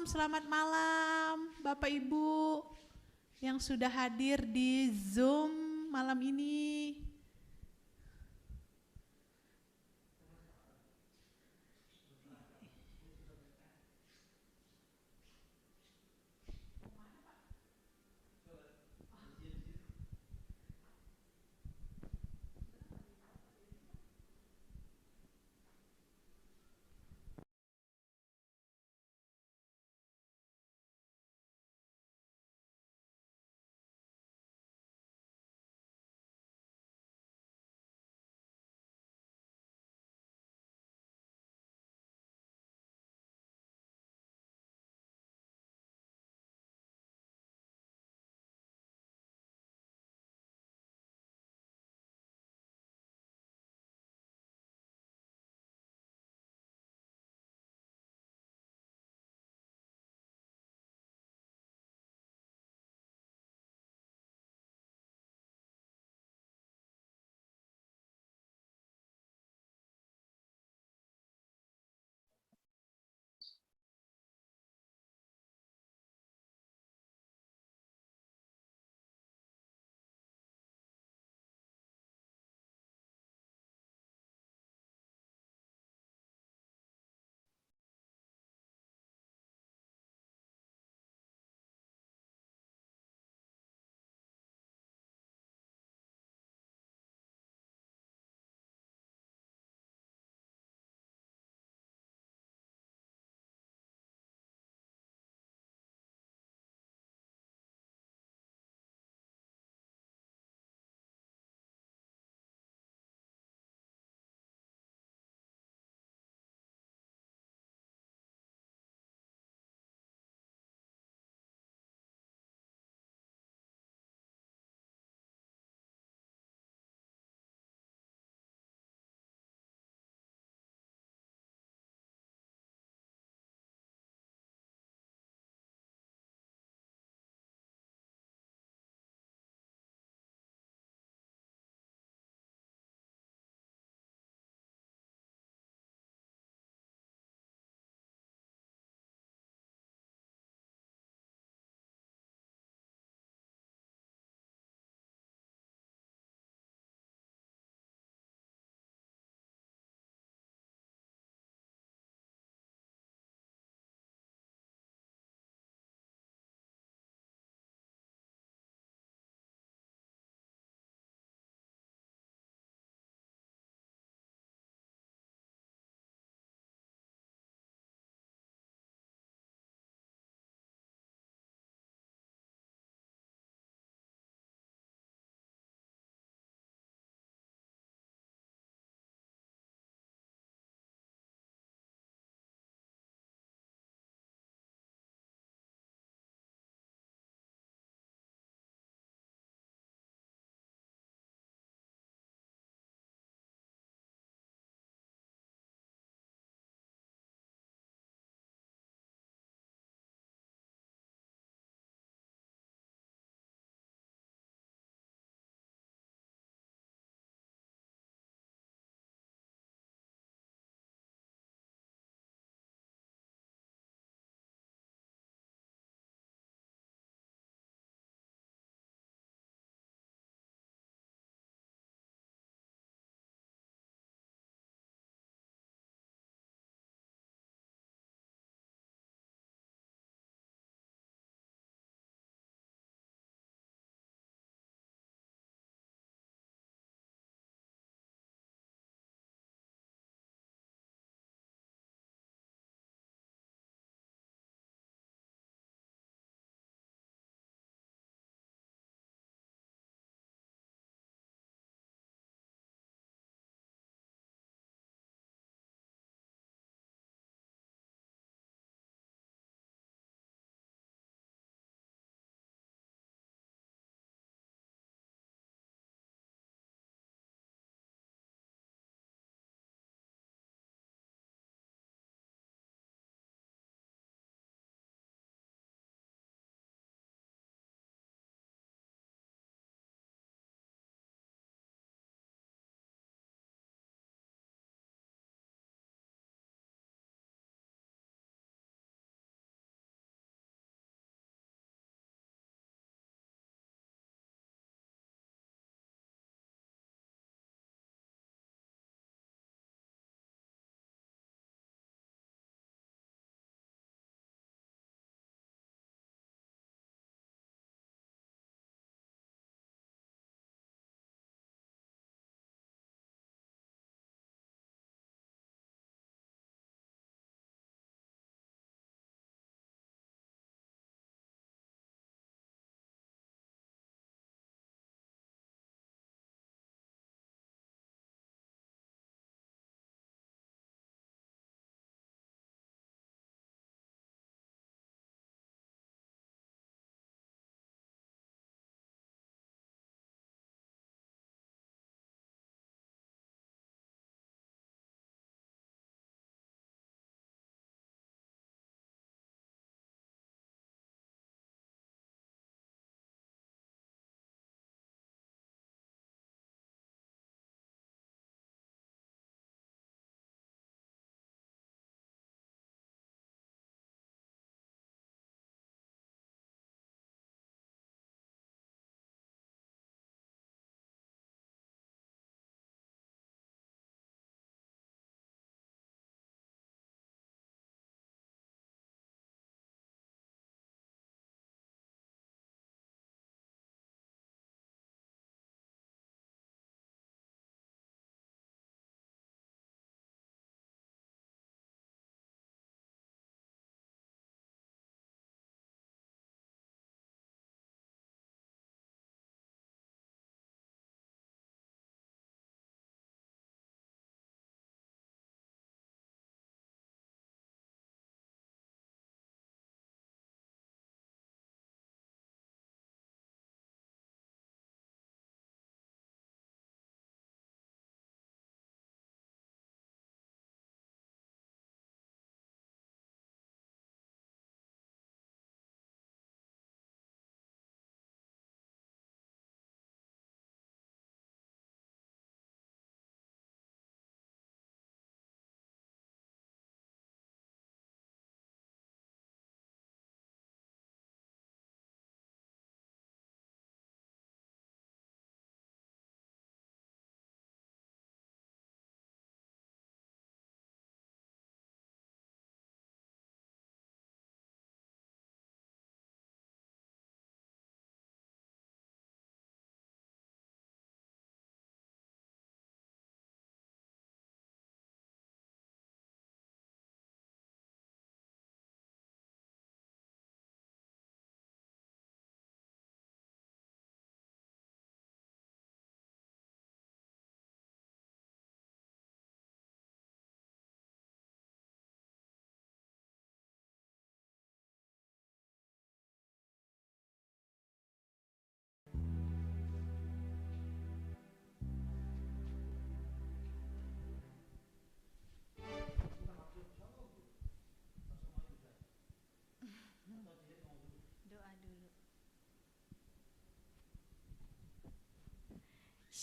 Selamat malam Bapak Ibu yang sudah hadir di Zoom malam ini.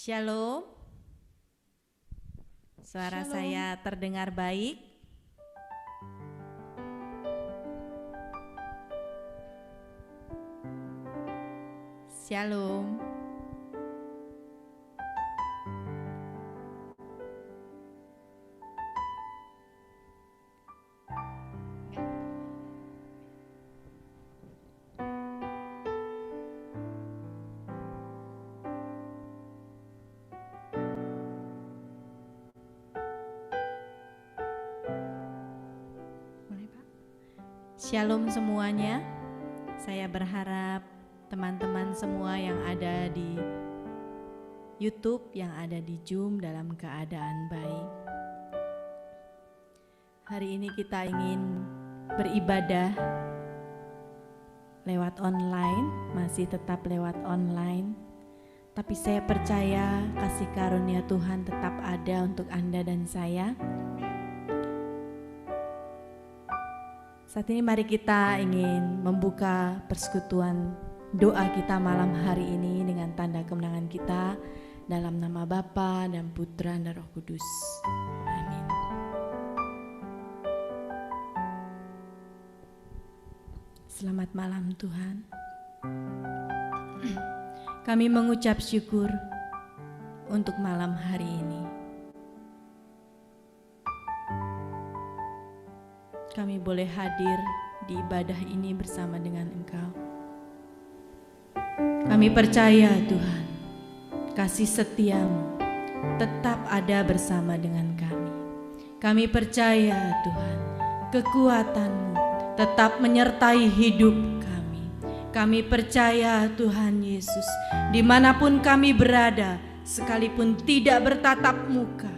Shalom. Suara Shalom. saya terdengar baik? Shalom. Shalom semuanya. Saya berharap teman-teman semua yang ada di YouTube, yang ada di Zoom dalam keadaan baik. Hari ini kita ingin beribadah lewat online, masih tetap lewat online. Tapi saya percaya kasih karunia Tuhan tetap ada untuk Anda dan saya. Saat ini mari kita ingin membuka persekutuan doa kita malam hari ini dengan tanda kemenangan kita dalam nama Bapa dan Putra dan Roh Kudus. Amin. Selamat malam Tuhan. Kami mengucap syukur untuk malam hari ini. Kami boleh hadir di ibadah ini bersama dengan Engkau. Kami percaya Tuhan, kasih setia-Mu tetap ada bersama dengan kami. Kami percaya Tuhan, kekuatan-Mu tetap menyertai hidup kami. Kami percaya Tuhan Yesus, dimanapun kami berada, sekalipun tidak bertatap muka,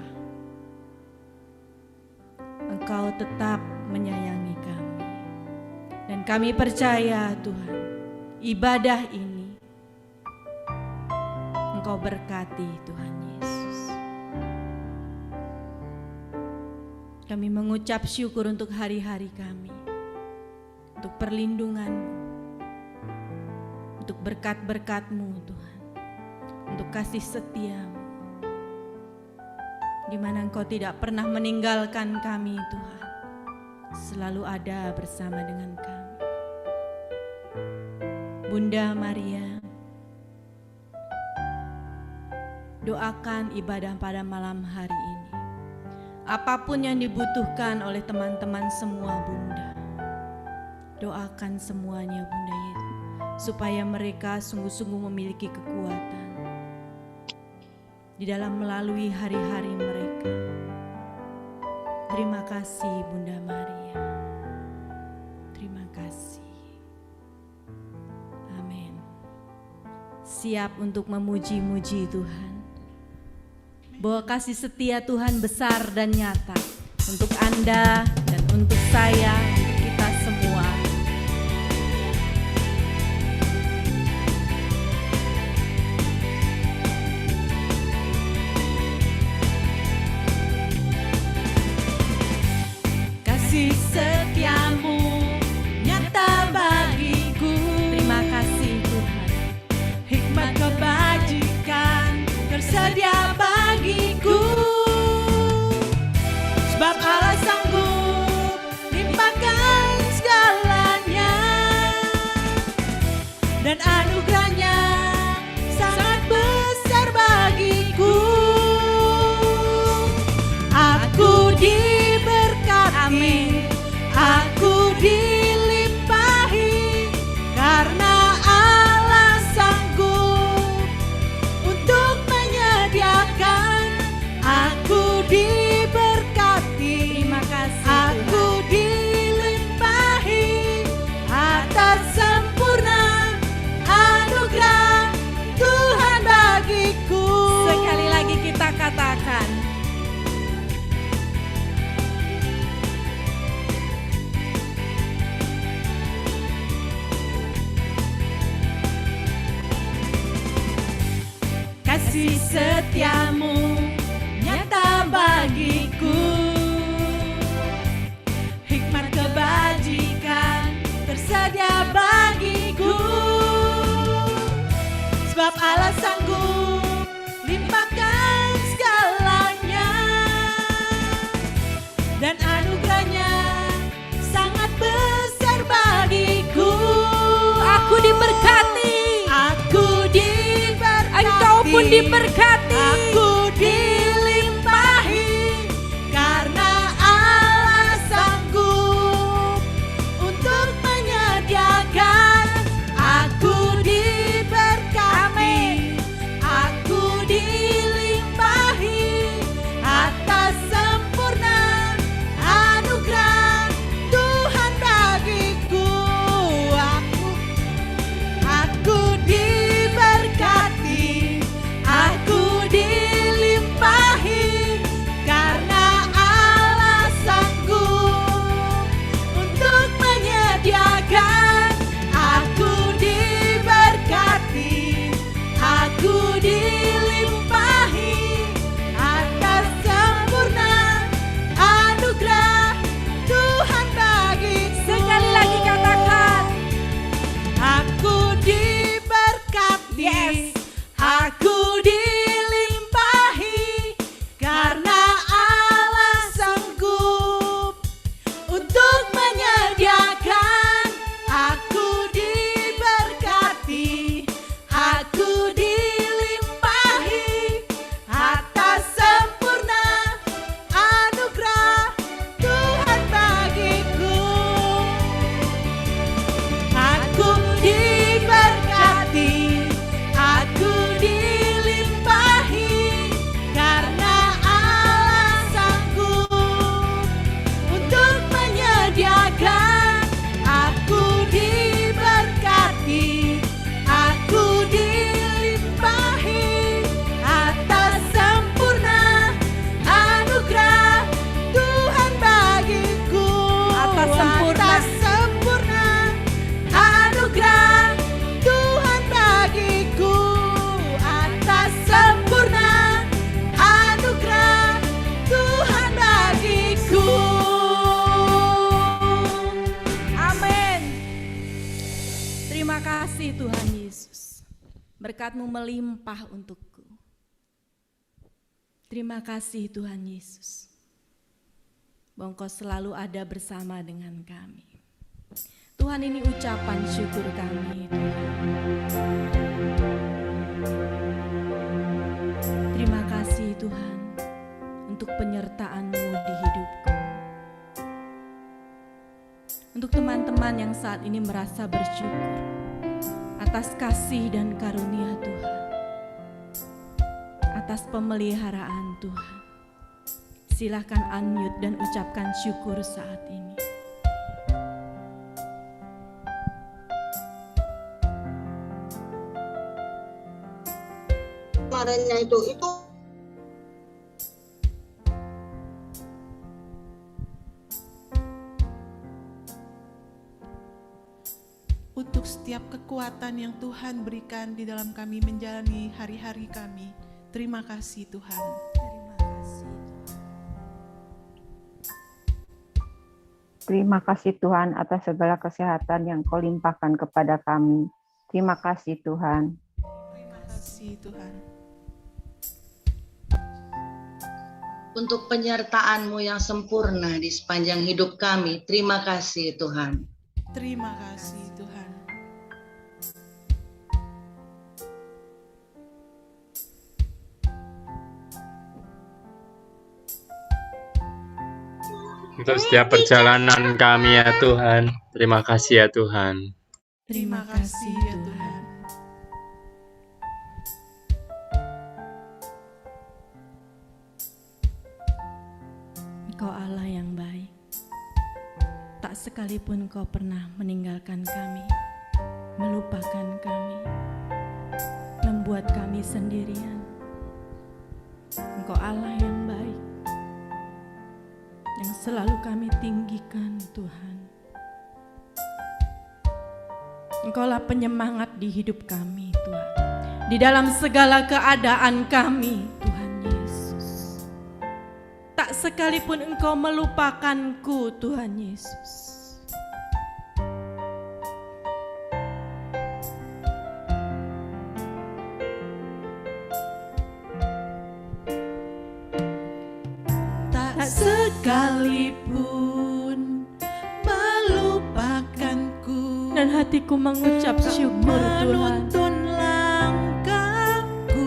Engkau tetap menyayangi kami. Dan kami percaya Tuhan, ibadah ini Engkau berkati Tuhan Yesus. Kami mengucap syukur untuk hari-hari kami, untuk perlindungan-Mu, untuk berkat-berkat-Mu Tuhan, untuk kasih setia-Mu, di mana Engkau tidak pernah meninggalkan kami Tuhan, selalu ada bersama dengan kami. Bunda Maria, doakan ibadah pada malam hari ini. Apapun yang dibutuhkan oleh teman-teman semua Bunda, doakan semuanya Bunda Yesus, supaya mereka sungguh-sungguh memiliki kekuatan di dalam melalui hari-hari mereka. Terima kasih Bunda Maria. Terima kasih. Amin. Siap untuk memuji-muji Tuhan, bahwa kasih setia Tuhan besar dan nyata untuk Anda dan untuk saya, untuk kita semua. Kasih setia-Mu nyata bagiku. Terima kasih Tuhan. Hikmat kebajikan tersedia bagiku, sebab Allah sanggup limpahkan segalanya, dan anugerahnya sangat besar bagiku. Aku diberkati, amin. Aku dilimpahi, karena Allah sanggup untuk menyediakan. Aku diberkati, Terima kasih aku dilimpahi, atas sempurna anugerah Tuhan bagiku. Sekali lagi kita katakan, kasih setia-Mu nyata bagiku, hikmat kebajikan tersedia bagiku, sebab Allah sanggup limpah diberkati. Aku dilimpahi karena Allah sanggup untuk menyediakan. Aku diberkati, aku dilimpahi atas sempurna anugerah Tuhan bagiku. Aku diberkati, aku dilimpahi karena Allah sanggup untuk menyediakan. Aku diberkati, aku dilimpahi atas sempurna anugerah Tuhan bagiku. Sekali lagi katakan, Aku diberkati, Yes. aku dilimpahi karena Allah sanggup untuk menyediakan. Aku diberkati, aku dilimpahi atas sempurna anugerah Tuhan bagiku. Aku diberkati, aku dilimpahi karena Allah sanggup untuk menyediakan. Aku diberkati, aku dilimpahi atas sempurna anugerah Tuhan bagiku. Atas sempurna. Atas sempurna anugerah Tuhan bagiku. Atas sempurna anugerah Tuhan bagiku. amin. Terima kasih Tuhan Yesus, berkat-Mu melimpah untukku. Terima kasih Tuhan Yesus, bahwa Engkau selalu ada bersama dengan kami. Tuhan, ini ucapan syukur kami Tuhan. Terima kasih Tuhan untuk penyertaan-Mu di hidupku. Untuk teman-teman yang saat ini merasa bersyukur atas kasih dan karunia Tuhan, atas pemeliharaan Tuhan, silahkan unmute dan ucapkan syukur saat ini. Kemarinnya itu Untuk setiap kekuatan yang Tuhan berikan di dalam kami menjalani hari-hari kami. Terima kasih Tuhan. Terima kasih. Terima kasih Tuhan atas segala kesehatan yang Kau limpahkan kepada kami. Terima kasih Tuhan. Terima kasih Tuhan. untuk penyertaan-Mu yang sempurna di sepanjang hidup kami. Terima kasih Tuhan. Terima kasih Tuhan. Untuk setiap perjalanan kami ya Tuhan. Terima kasih ya Tuhan. Terima kasih ya Tuhan. Engkau Allah yang baik. Tak sekalipun Kau pernah meninggalkan kami, melupakan kami, membuat kami sendirian. Engkau Allah yang baik, yang selalu kami tinggikan Tuhan. Engkaulah penyemangat di hidup kami Tuhan, di dalam segala keadaan kami Tuhan Yesus. Tak sekalipun Engkau melupakanku Tuhan Yesus. Tak sekalipun melupakanku, Dan hatiku mengucap syukur Tuhan. menuntun langkahku.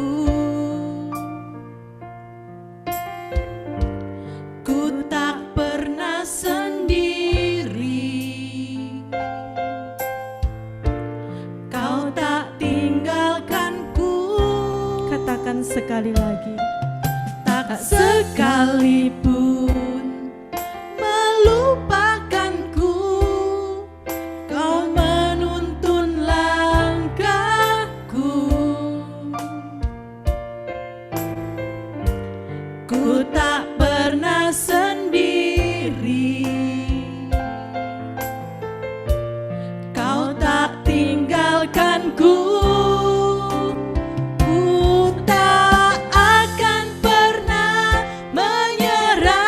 sekali lagi. Tak sekalipun melupakanku, kau menuntun langkahku. Ku tak pernah sendiri, kau tak tinggalkanku. Ku tak akan pernah menyerah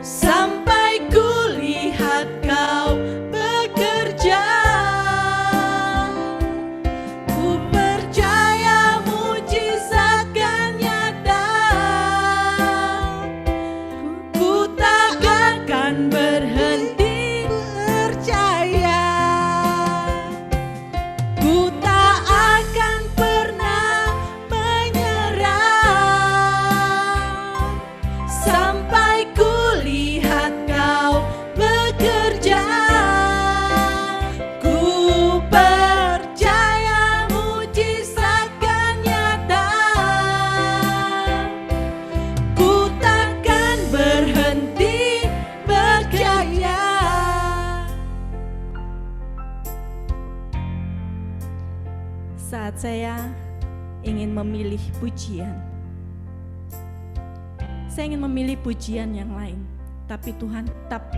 sampai ku lihat kau bekerja. Ku percaya mujizat akan nyata. Ku tak akan berhenti percaya. Ku tak akan pernah menyerah sampai ku lihat kau bekerja. Ku percaya mujizat akan nyata. Ku takkan berhenti percaya. Saat saya ingin memilih pujian, saya ingin memilih pujian yang lain, tapi Tuhan tetap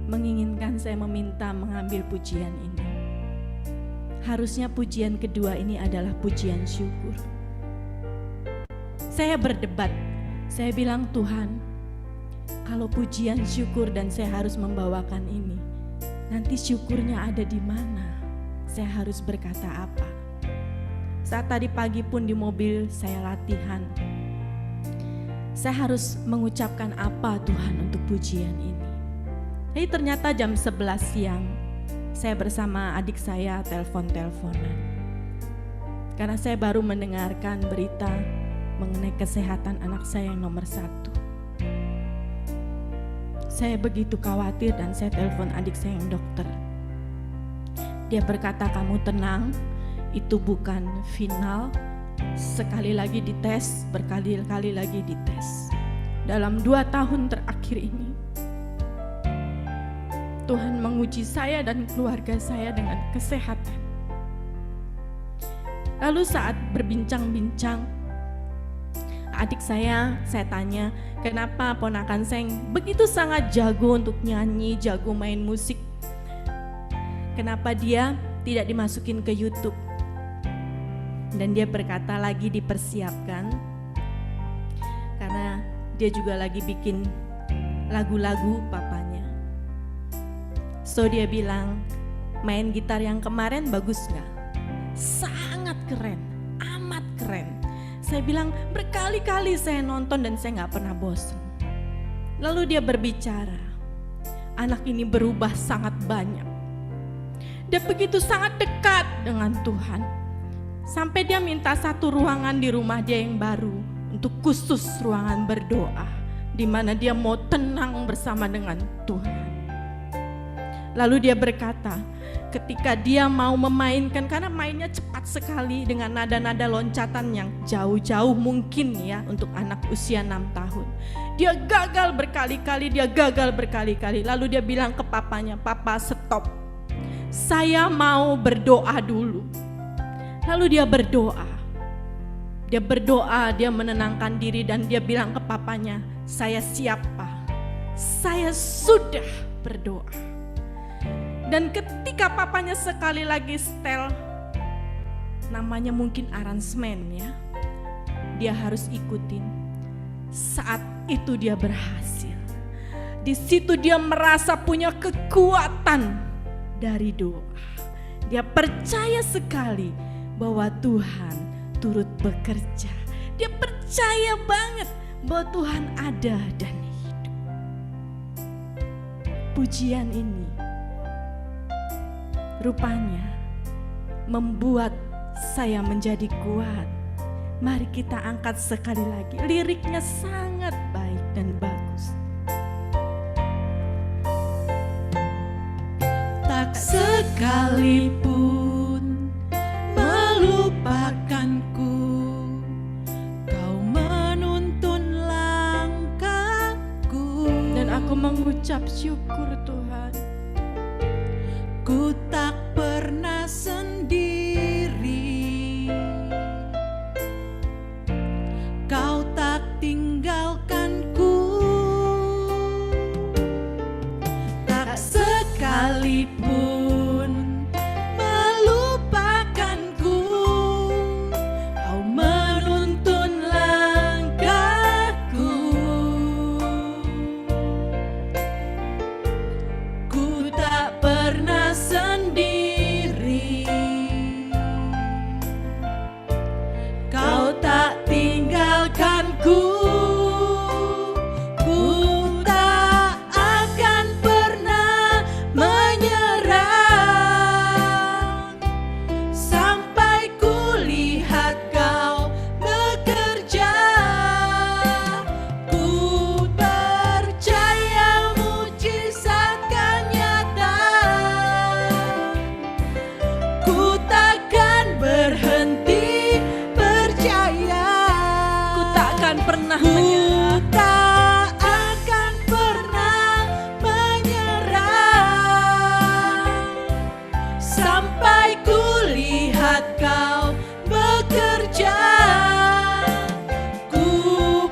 menginginkan saya mengambil pujian ini. Harusnya pujian kedua ini adalah pujian syukur. Saya berdebat, saya bilang, Tuhan, kalau pujian syukur dan saya harus membawakan ini, nanti syukurnya ada di mana? Saya harus berkata apa? Saat tadi pagi pun di mobil saya latihan, saya harus mengucapkan apa Tuhan untuk pujian ini. Jadi ternyata jam 11 siang saya bersama adik saya telepon-teleponan. Karena saya baru mendengarkan berita mengenai kesehatan anak saya yang nomor 1. Saya begitu khawatir dan saya telepon adik saya yang dokter. Dia berkata, kamu tenang, itu bukan final. Sekali lagi dites, berkali-kali lagi dites. Dalam 2 tahun terakhir ini, Tuhan menguji saya dan keluarga saya dengan kesehatan. Lalu saat berbincang-bincang, adik saya tanya, kenapa ponakan saya yang begitu sangat jago untuk nyanyi, jago main musik, kenapa dia tidak dimasukin ke YouTube? Dan dia berkata lagi dipersiapkan, karena dia juga lagi bikin lagu-lagu papanya. So dia bilang, main gitar yang kemarin bagus gak? Sangat keren, amat keren. Saya bilang, berkali-kali saya nonton dan saya gak pernah bosan. Lalu dia berbicara, anak ini berubah sangat banyak. Dia begitu sangat dekat dengan Tuhan. Sampai dia minta satu ruangan di rumah dia yang baru untuk khusus ruangan berdoa, di mana dia mau tenang bersama dengan Tuhan. Lalu dia berkata, ketika dia mau memainkan, karena mainnya cepat sekali dengan nada-nada loncatan yang jauh-jauh mungkin ya untuk anak usia 6 tahun. Dia gagal berkali-kali. Lalu dia bilang ke papanya, papa stop, saya mau berdoa dulu. Lalu dia berdoa, dia menenangkan diri dan dia bilang ke papanya, saya siap Pak, saya sudah berdoa. Dan ketika papanya sekali lagi setel, namanya mungkin aransemen ya, dia harus ikutin. Saat itu dia berhasil. Di situ dia merasa punya kekuatan dari doa. Dia percaya sekali bahwa Tuhan turut bekerja. Dia percaya banget bahwa Tuhan ada dan hidup. Pujian ini rupanya membuat saya menjadi kuat. Mari kita angkat sekali lagi. Liriknya sangat baik dan bagus. Tak sekalipun melupakanku, mengucap syukur Tuhan. Ku tak pernah sendiri, Kau tak tinggalkanku, tak sekalipun melupakanku. Kau menuntun langkahku, ku tak pernah sendiri, Kau tak tinggalkanku. Ku tak akan pernah menyerah sampai ku lihat Kau bekerja. Ku percaya mujizat kan nyata, ku takkan berhenti percaya. Ku takkan pernah Ku menyerah. tak akan pernah menyerah sampai ku lihat Kau bekerja. Ku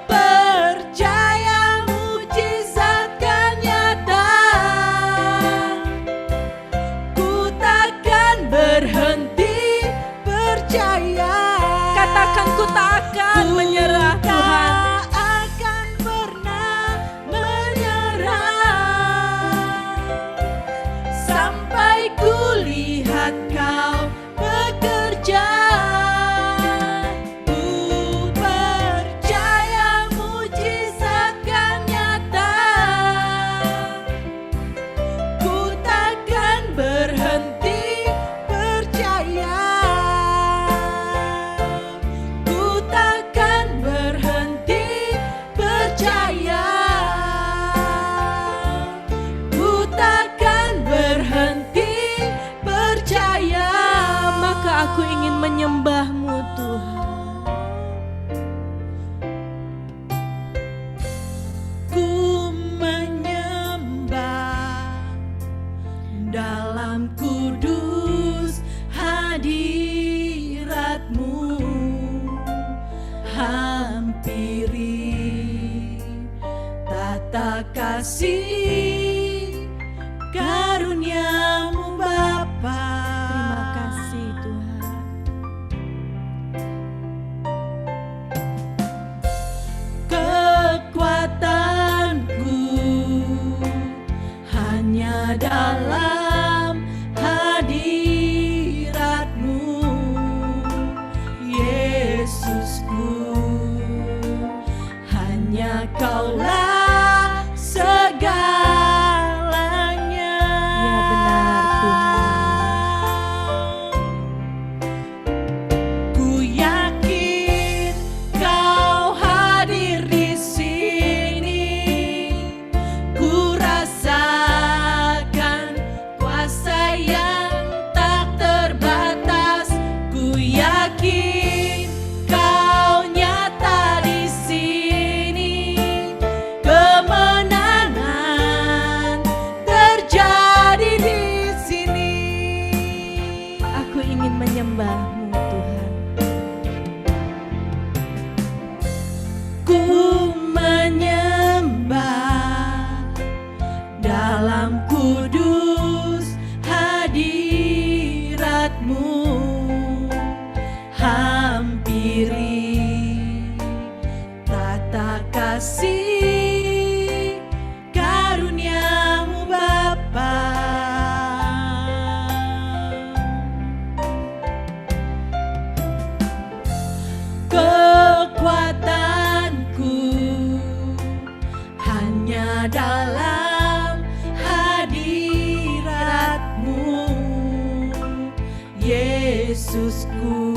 percaya mujizat kan nyata, ku takkan berhenti percaya. Katakan ku tak akan menyerah Tuhan. Tak akan pernah menyerah sampai ku lihat Kau bekerja. Ku percaya mujizat kan nyata, ku takkan berhenti percaya. Ku takkan berhenti percaya, ku takkan berhenti percaya. Maka aku ingin menyembah-Mu Tuhan. Ku menyembah dalam kudus hadirat-Mu, hampiri tata kasih karunia-Mu Bapa. Terima kasih Tuhan. Kekuatanku hanya dalam hadirat-Mu, Yesusku. Hanya Kaulah segalanya. Ya benar Tuhan. Ku yakin Kau hadir di sini, ku rasakan kuasa yang tak terbatas. Ku yakin Kau nyata di sini, kemenangan terjadi di sini. Aku ingin menyembah-Mu Tuhan. Ku menyembah dalam kudus hadirat-Mu, hampiri tata kasih karunia-Mu Bapa. Kekuatanku hanya dalam hadirat-Mu, Yesusku.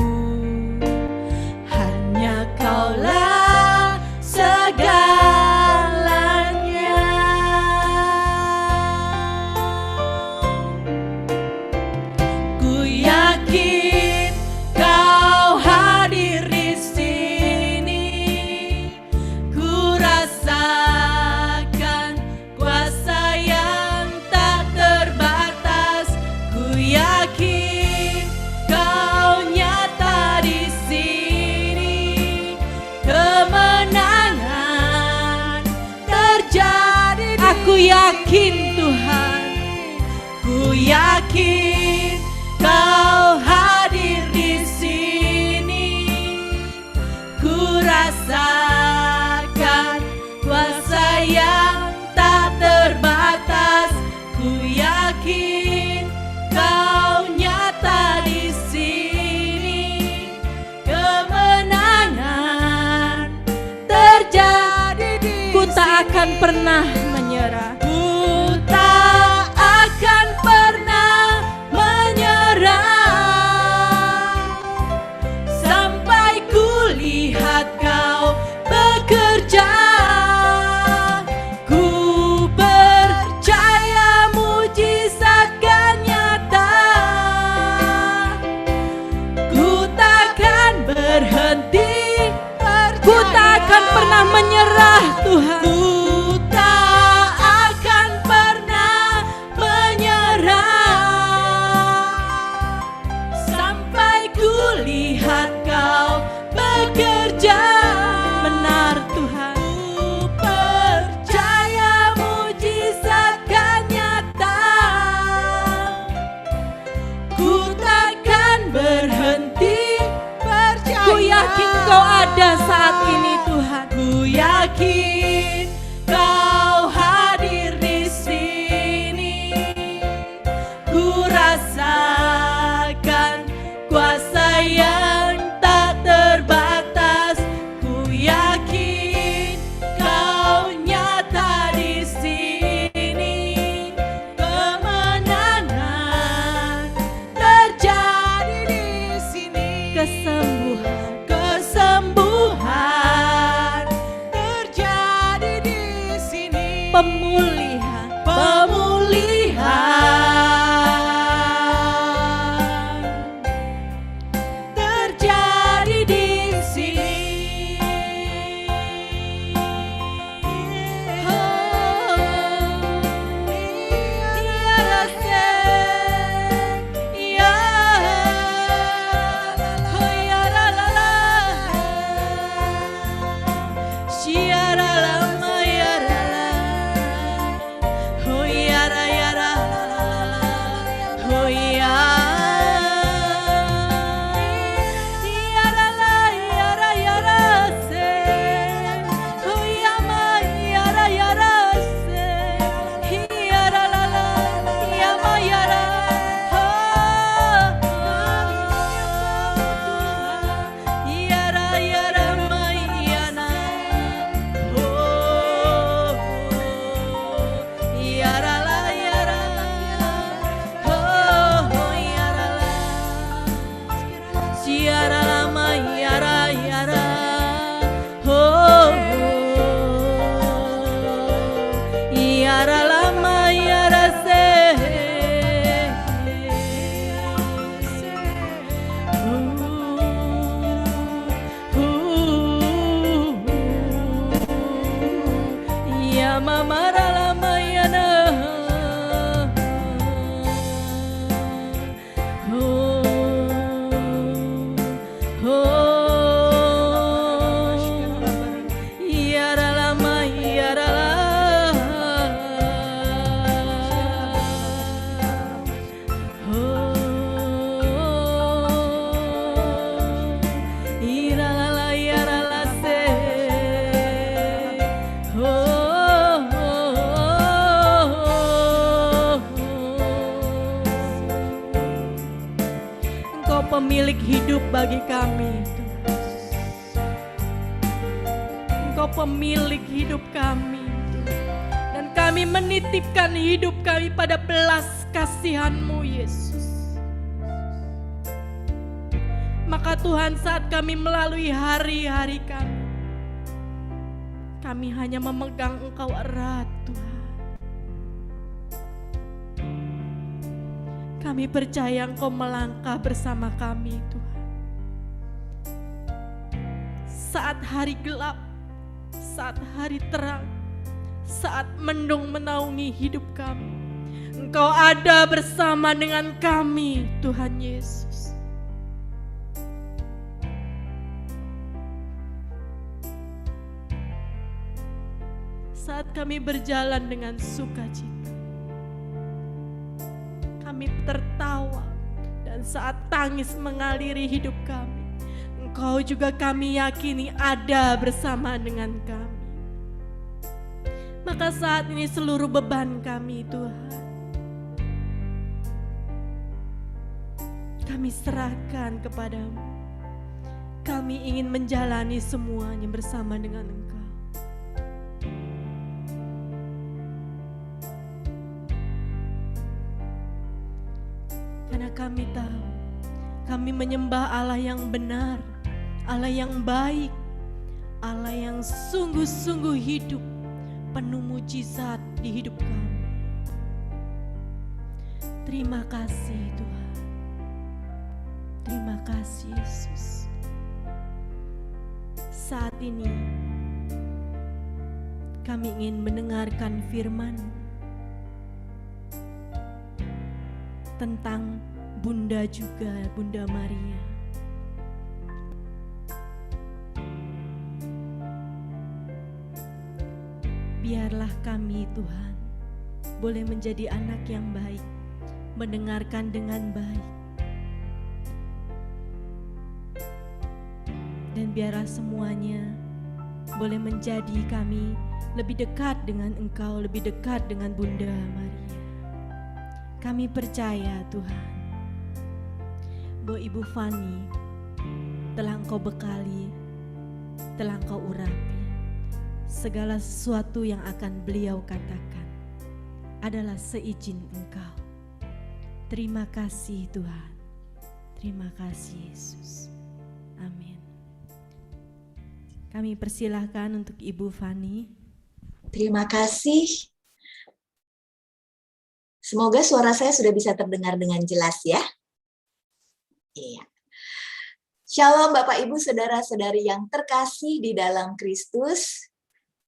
Hanya Kaulah segalanya. Ku yakin Kau hadir di sini, ku rasakan kuasa yakin Tuhan, ku yakin Kau hadir di sini. Ku rasakan kuasa yang tak terbatas. Ku yakin Kau nyata di sini. Kemenangan terjadi di sini. Ku tak akan pernah menyerah. Ku tak akan pernah menyerah sampai ku lihat Kau bekerja. Ku percaya mujizat kan nyata. Ku takkan berhenti, ku tak akan pernah menyerah Tuhan. Ku tak akan pernah menyerah sampai ku lihat Kau bekerja. Benar Tuhan, ku percaya mujizat kan nyata. Ku takkan berhenti percaya. Ku yakin Kau ada saat ini Tuhan. Ku yakin Kau hadir di sini. Ku rasakan kuasa yang tak terbatas. Ku yakin Kau nyata di sini. Kemenangan terjadi di sini. Kesembuhan terjadi di sini. Pemulihan terjadi di sini. Oh, ya rasa, ya, oh ya la la la, siara lama ya la la, oh ya ra ya ra la la la, oh ya. Pemilik hidup bagi kami. Engkau pemilik hidup kami, dan kami menitipkan hidup kami pada belas kasihan-Mu, Yesus. Maka Tuhan, saat kami melalui hari-hari kami hanya memegang Engkau erat, Tuhan. Kami percaya Engkau melangkah bersama kami, Tuhan. Saat hari gelap, saat hari terang, saat mendung menaungi hidup kami, Engkau ada bersama dengan kami, Tuhan Yesus. Saat kami berjalan dengan sukacita, kami tertawa, dan saat tangis mengaliri hidup kami, Engkau juga kami yakini ada bersama dengan kami. Maka saat ini seluruh beban kami Tuhan, kami serahkan kepadamu. Kami ingin menjalani semuanya bersama dengan Engkau. Karena kami tahu, kami menyembah Allah yang benar, Allah yang baik, Allah yang sungguh-sungguh hidup, penuh mujizat di hidup kami. Terima kasih Tuhan. Terima kasih Yesus. Saat ini kami ingin mendengarkan firman tentang Bunda juga, Bunda Maria. Biarlah kami Tuhan boleh menjadi anak yang baik, mendengarkan dengan baik. Dan biarlah semuanya boleh menjadi kami lebih dekat dengan Engkau, lebih dekat dengan Bunda Maria. Kami percaya Tuhan, bahwa Ibu Fani telah Engkau bekali, telah Engkau urapi. Segala sesuatu yang akan beliau katakan adalah seizin Engkau. Terima kasih Tuhan. Terima kasih Yesus. Amin. Kami persilahkan untuk Ibu Fani. Terima kasih. Semoga suara saya sudah bisa terdengar dengan jelas ya. Iya. Shalom Bapak Ibu Saudara-saudari yang terkasih di dalam Kristus.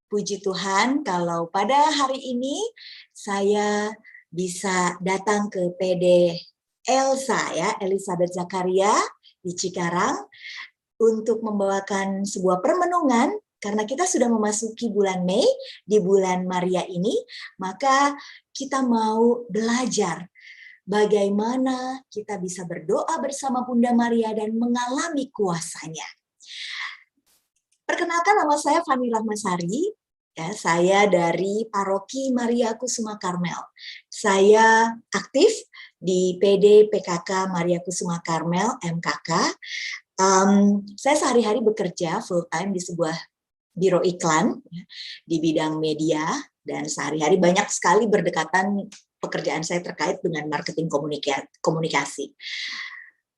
Puji Tuhan kalau pada hari ini saya bisa datang ke PD Elsa ya, Elizabeth Zakaria di Cikarang untuk membawakan sebuah permenungan. Karena kita sudah memasuki bulan Mei, di bulan Maria ini, maka kita mau belajar bagaimana kita bisa berdoa bersama Bunda Maria dan mengalami kuasanya. Perkenalkan, nama saya Fani Rahmasari, ya, saya dari Paroki Maria Kusuma Karmel. Saya aktif di PD PKK Maria Kusuma Karmel, MKK. Saya sehari-hari bekerja full time di sebuah biro iklan ya, di bidang media, dan sehari-hari banyak sekali berdekatan pekerjaan saya terkait dengan marketing komunikasi.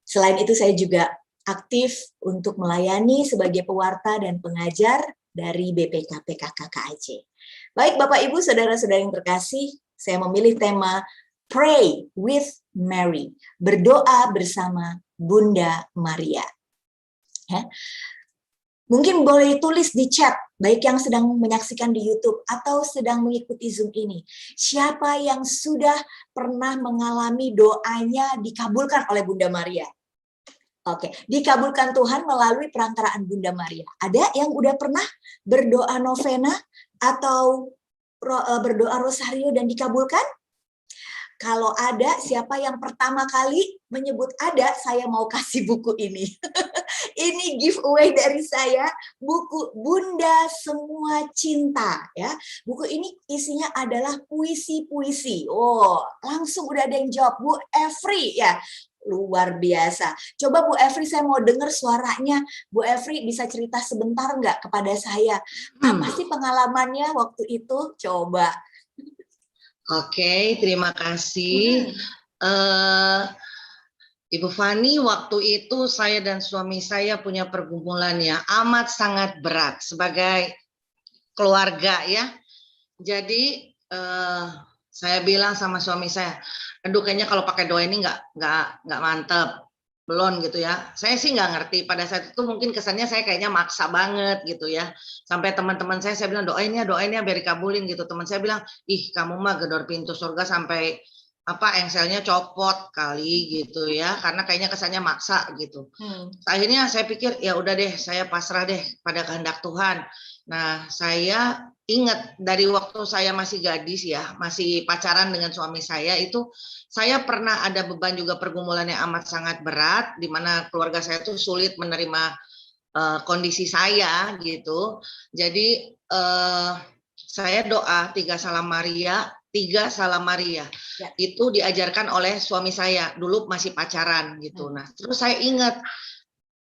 Selain itu saya juga aktif untuk melayani sebagai pewarta dan pengajar dari BPK PKK KAJ. Baik Bapak Ibu Saudara-saudari yang terkasih, saya memilih tema Pray with Mary, berdoa bersama Bunda Maria. Ya. Mungkin boleh tulis di chat, baik yang sedang menyaksikan di YouTube atau sedang mengikuti Zoom ini. Siapa yang sudah pernah mengalami doanya dikabulkan oleh Bunda Maria? Oke, dikabulkan Tuhan melalui perantaraan Bunda Maria. Ada yang udah pernah berdoa novena atau berdoa rosario dan dikabulkan? Kalau ada, siapa yang pertama kali menyebut ada, saya mau kasih buku ini. Ini giveaway dari saya, buku Bunda Semua Cinta. Ya, buku ini isinya adalah puisi-puisi. Oh, langsung udah ada yang jawab, Bu Efri ya. Luar biasa. Coba Bu Efri, saya mau dengar suaranya. Bu Efri bisa cerita sebentar nggak kepada saya? Apa sih pengalamannya waktu itu? Coba. Oke, terima kasih. Ibu Fani, waktu itu saya dan suami saya punya pergumulan yang amat sangat berat sebagai keluarga ya. Jadi saya bilang sama suami saya, aduh kayaknya kalau pakai doa ini nggak mantep, belum gitu ya. Saya sih nggak ngerti pada saat itu, mungkin kesannya saya kayaknya maksa banget gitu ya. Sampai teman-teman saya bilang doain ya biar dikabulin gitu. Teman saya bilang, ih kamu mah gedor pintu surga sampai engselnya copot kali gitu ya, karena kayaknya kesannya maksa gitu. Akhirnya saya pikir ya udah deh, saya pasrah deh pada kehendak Tuhan. Nah, saya ingat dari waktu saya masih gadis ya, masih pacaran dengan suami saya itu, saya pernah ada beban juga pergumulan yang amat sangat berat, di mana keluarga saya tuh sulit menerima kondisi saya gitu. Jadi saya doa 3 Salam Maria Ya. itu diajarkan oleh suami saya dulu masih pacaran gitu. Nah, terus saya ingat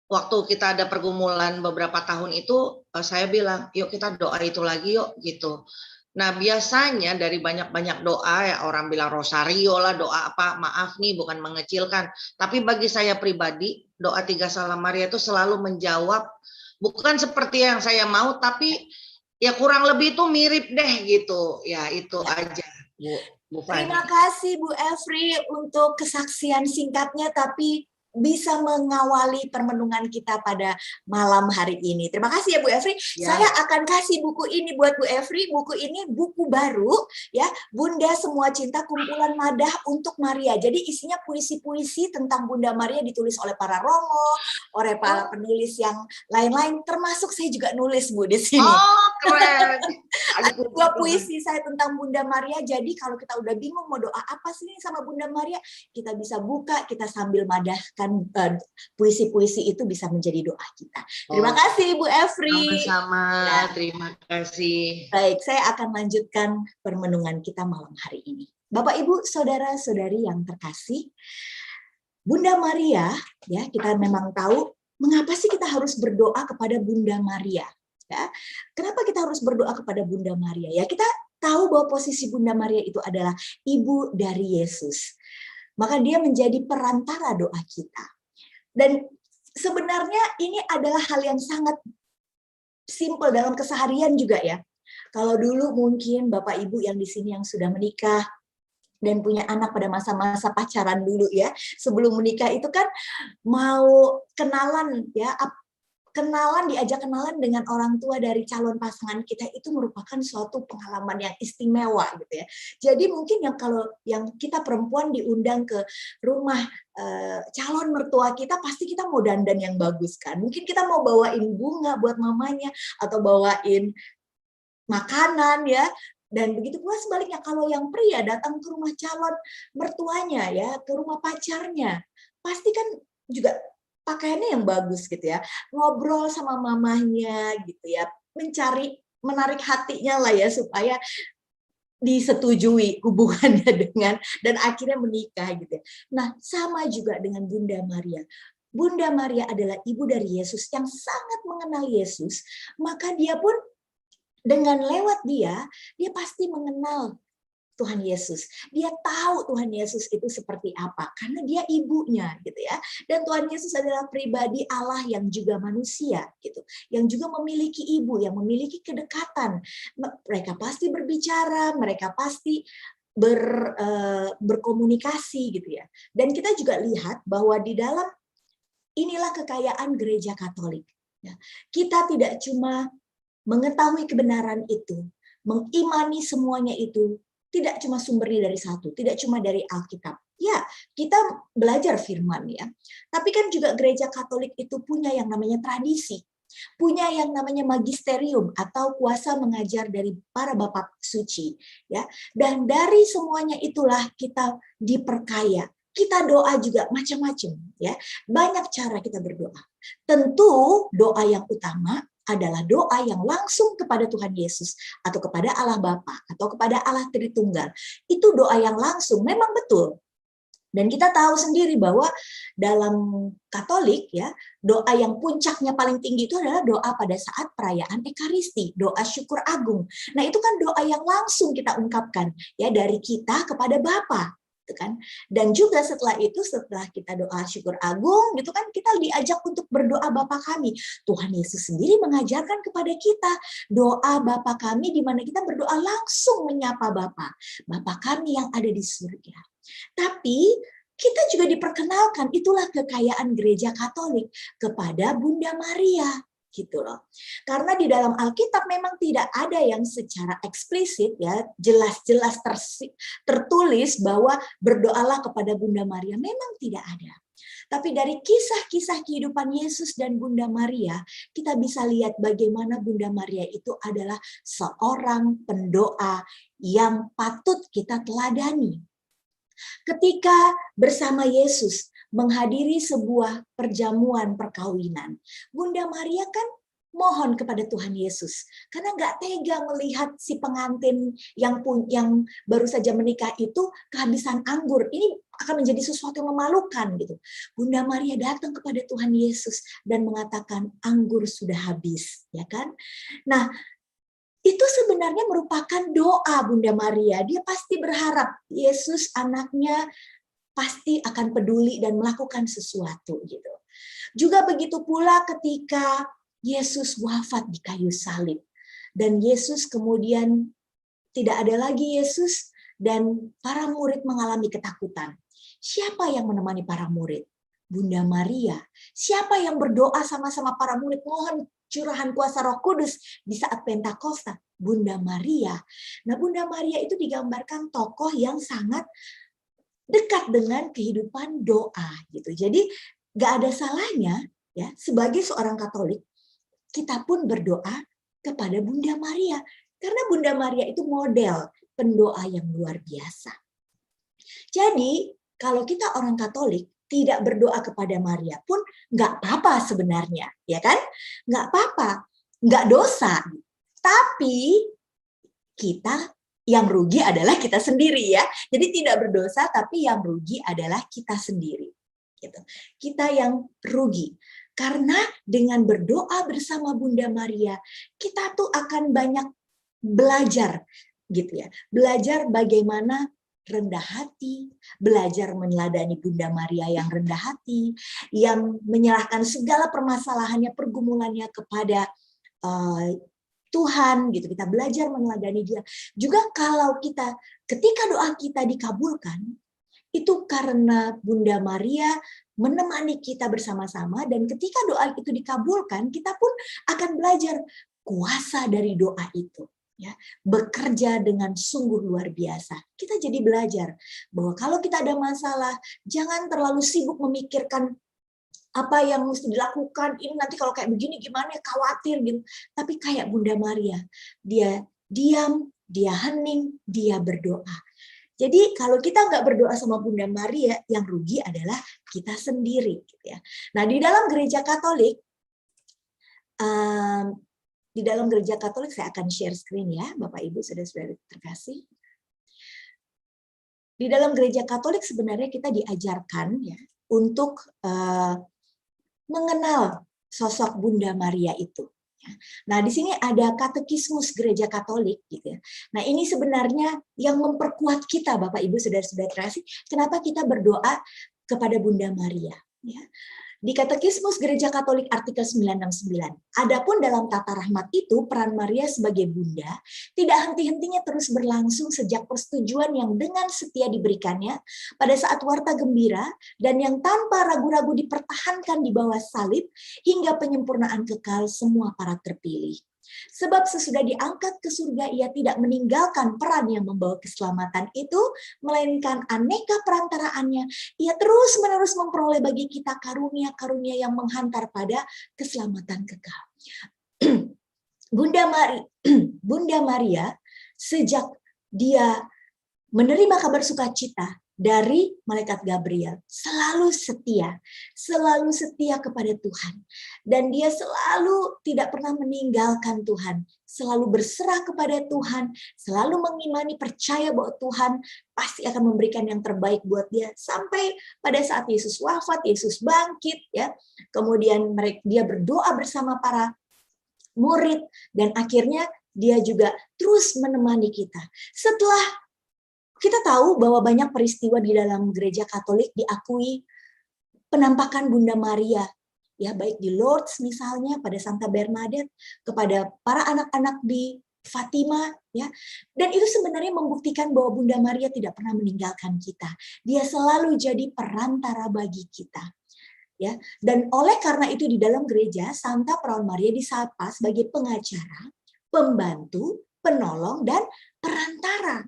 waktu kita ada pergumulan beberapa tahun itu, saya bilang, yuk kita doa itu lagi yuk gitu. Nah, biasanya dari banyak-banyak doa ya, orang bilang rosario lah, doa apa, maaf nih bukan mengecilkan, tapi bagi saya pribadi doa 3 Salam Maria itu selalu menjawab, bukan seperti yang saya mau, tapi ya kurang lebih itu mirip deh gitu. Ya itu aja, Bu Terima Fani. kasih Bu Efri untuk kesaksian singkatnya tapi bisa mengawali permenungan kita pada malam hari ini. Terima kasih ya Bu Efri. Ya. Saya akan kasih buku ini buat Bu Efri. Buku ini buku baru ya, Bunda Semua Cinta Kumpulan Madah untuk Maria. Jadi isinya puisi-puisi tentang Bunda Maria ditulis oleh para romo, oleh para penulis yang lain-lain. Termasuk saya juga nulis Bu di sini. Oh, keren. Ada 2 puisi saya tentang Bunda Maria. Jadi kalau kita udah bingung mau doa apa sih sama Bunda Maria, kita bisa buka, kita sambil madahkan puisi-puisi itu bisa menjadi doa kita. Terima kasih Bu Efri. Sama-sama, Ya. terima kasih. Baik, saya akan lanjutkan permenungan kita malam hari ini. Bapak, Ibu, saudara-saudari yang terkasih, Bunda Maria, ya kita memang tahu mengapa sih kita harus berdoa kepada Bunda Maria. Ya, kenapa kita harus berdoa kepada Bunda Maria? Ya, kita tahu bahwa posisi Bunda Maria itu adalah ibu dari Yesus. Maka dia menjadi perantara doa kita. Dan sebenarnya ini adalah hal yang sangat simpel dalam keseharian juga ya. Kalau dulu mungkin Bapak Ibu yang di sini yang sudah menikah dan punya anak pada masa-masa pacaran dulu ya, sebelum menikah itu kan mau kenalan ya, diajak kenalan dengan orang tua dari calon pasangan kita itu merupakan suatu pengalaman yang istimewa gitu ya. Jadi mungkin kalau yang kita perempuan diundang ke rumah calon mertua kita, pasti kita mau dandan yang bagus kan. Mungkin kita mau bawain bunga buat mamanya atau bawain makanan ya. Dan begitu pula sebaliknya kalau yang pria datang ke rumah calon mertuanya ya, ke rumah pacarnya, pasti kan juga pakaiannya yang bagus gitu ya, ngobrol sama mamahnya gitu ya, menarik hatinya lah ya supaya disetujui hubungannya dengan dan akhirnya menikah gitu ya. Nah, sama juga dengan Bunda Maria. Bunda Maria adalah ibu dari Yesus yang sangat mengenal Yesus, maka dia pun dengan lewat dia pasti mengenal Tuhan Yesus. Dia tahu Tuhan Yesus itu seperti apa karena dia ibunya gitu ya. Dan Tuhan Yesus adalah pribadi Allah yang juga manusia gitu. Yang juga memiliki ibu, yang memiliki kedekatan. Mereka pasti berbicara, mereka pasti berkomunikasi gitu ya. Dan kita juga lihat bahwa di dalam inilah kekayaan gereja Katolik. Kita tidak cuma mengetahui kebenaran itu, mengimani semuanya itu, tidak cuma sumbernya dari satu, tidak cuma dari Alkitab. Ya, kita belajar firman ya. Tapi kan juga gereja Katolik itu punya yang namanya tradisi. Punya yang namanya magisterium atau kuasa mengajar dari para bapak suci. Ya. Dan dari semuanya itulah kita diperkaya. Kita doa juga macam-macam. Ya. Banyak cara kita berdoa. Tentu doa yang utama adalah doa yang langsung kepada Tuhan Yesus atau kepada Allah Bapa atau kepada Allah Tritunggal. Itu doa yang langsung, memang betul. Dan kita tahu sendiri bahwa dalam Katolik ya, doa yang puncaknya paling tinggi itu adalah doa pada saat perayaan Ekaristi, doa syukur agung. Nah, itu kan doa yang langsung kita ungkapkan ya dari kita kepada Bapa. Kan? Dan juga setelah itu, setelah kita doa syukur agung gitu kan, kita diajak untuk berdoa Bapa kami. Tuhan Yesus sendiri mengajarkan kepada kita doa Bapa kami, di mana kita berdoa langsung menyapa Bapa kami yang ada di surga. Tapi kita juga diperkenalkan, itulah kekayaan gereja Katolik, kepada Bunda Maria. gitu loh. Karena di dalam Alkitab memang tidak ada yang secara eksplisit ya jelas-jelas tertulis bahwa berdoalah kepada Bunda Maria, memang tidak ada. Tapi dari kisah-kisah kehidupan Yesus dan Bunda Maria, kita bisa lihat bagaimana Bunda Maria itu adalah seorang pendoa yang patut kita teladani. Ketika bersama Yesus menghadiri sebuah perjamuan perkawinan, Bunda Maria kan mohon kepada Tuhan Yesus karena nggak tega melihat si pengantin yang baru saja menikah itu kehabisan anggur. Ini akan menjadi sesuatu yang memalukan gitu. Bunda Maria datang kepada Tuhan Yesus dan mengatakan anggur sudah habis, ya kan? Nah, itu sebenarnya merupakan doa Bunda Maria. Dia pasti berharap Yesus anaknya pasti akan peduli dan melakukan sesuatu gitu. Juga begitu pula ketika Yesus wafat di kayu salib dan Yesus kemudian tidak ada lagi Yesus dan para murid mengalami ketakutan. Siapa yang menemani para murid? Bunda Maria. Siapa yang berdoa sama-sama para murid mohon curahan kuasa Roh Kudus di saat Pentakosta? Bunda Maria. Nah, Bunda Maria itu digambarkan tokoh yang sangat dekat dengan kehidupan doa gitu. Jadi nggak ada salahnya ya sebagai seorang Katolik kita pun berdoa kepada Bunda Maria karena Bunda Maria itu model pendoa yang luar biasa. Jadi kalau kita orang Katolik tidak berdoa kepada Maria pun nggak apa-apa sebenarnya, ya kan? Nggak apa-apa, nggak dosa. Tapi kita yang rugi adalah kita sendiri ya. Jadi tidak berdosa, tapi yang rugi adalah kita sendiri. Gitu. Kita yang rugi. Karena dengan berdoa bersama Bunda Maria, kita tuh akan banyak belajar, gitu ya. Belajar bagaimana rendah hati, belajar meneladani Bunda Maria yang rendah hati, yang menyerahkan segala permasalahannya, pergumulannya kepada Tuhan, gitu. Kita belajar meneladani Dia. Juga kalau ketika doa kita dikabulkan, itu karena Bunda Maria menemani kita bersama-sama, dan ketika doa itu dikabulkan, kita pun akan belajar kuasa dari doa itu. Ya, bekerja dengan sungguh luar biasa. Kita jadi belajar bahwa kalau kita ada masalah, jangan terlalu sibuk memikirkan apa yang mesti dilakukan, ini nanti kalau kayak begini gimana, khawatir gitu. Tapi kayak Bunda Maria, dia diam, dia hening, dia berdoa. Jadi kalau kita nggak berdoa sama Bunda Maria, yang rugi adalah kita sendiri. Gitu ya. Nah di dalam gereja Katolik, saya akan share screen ya, Bapak Ibu saudara-saudara terkasih. Di dalam gereja Katolik sebenarnya kita diajarkan ya untuk mengenal sosok Bunda Maria itu. Nah, di sini ada katekismus gereja Katolik gitu ya. Nah, ini sebenarnya yang memperkuat kita Bapak Ibu saudara-saudara terkasih, kenapa kita berdoa kepada Bunda Maria ya. Di Katekismus Gereja Katolik artikel 969, adapun dalam tata rahmat itu peran Maria sebagai bunda tidak henti-hentinya terus berlangsung sejak persetujuan yang dengan setia diberikannya pada saat warta gembira dan yang tanpa ragu-ragu dipertahankan di bawah salib hingga penyempurnaan kekal semua para terpilih. Sebab sesudah diangkat ke surga ia tidak meninggalkan peran yang membawa keselamatan itu, melainkan aneka perantaraannya ia terus-menerus memperoleh bagi kita karunia-karunia yang menghantar pada keselamatan kekal. Bunda Maria sejak dia menerima kabar sukacita dari malaikat Gabriel, selalu setia kepada Tuhan. Dan dia selalu tidak pernah meninggalkan Tuhan, selalu berserah kepada Tuhan, selalu mengimani, percaya bahwa Tuhan pasti akan memberikan yang terbaik buat dia. Sampai pada saat Yesus wafat, Yesus bangkit, ya. Kemudian dia berdoa bersama para murid, dan akhirnya dia juga terus menemani kita. Setelah kita tahu bahwa banyak peristiwa di dalam gereja Katolik diakui penampakan Bunda Maria, ya baik di Lourdes misalnya pada Santa Bernadette, kepada para anak-anak di Fatima, ya, dan itu sebenarnya membuktikan bahwa Bunda Maria tidak pernah meninggalkan kita. Dia selalu jadi perantara bagi kita. ya. Dan oleh karena itu di dalam gereja Santa Perawan Maria disapa sebagai pengacara, pembantu, penolong, dan perantara.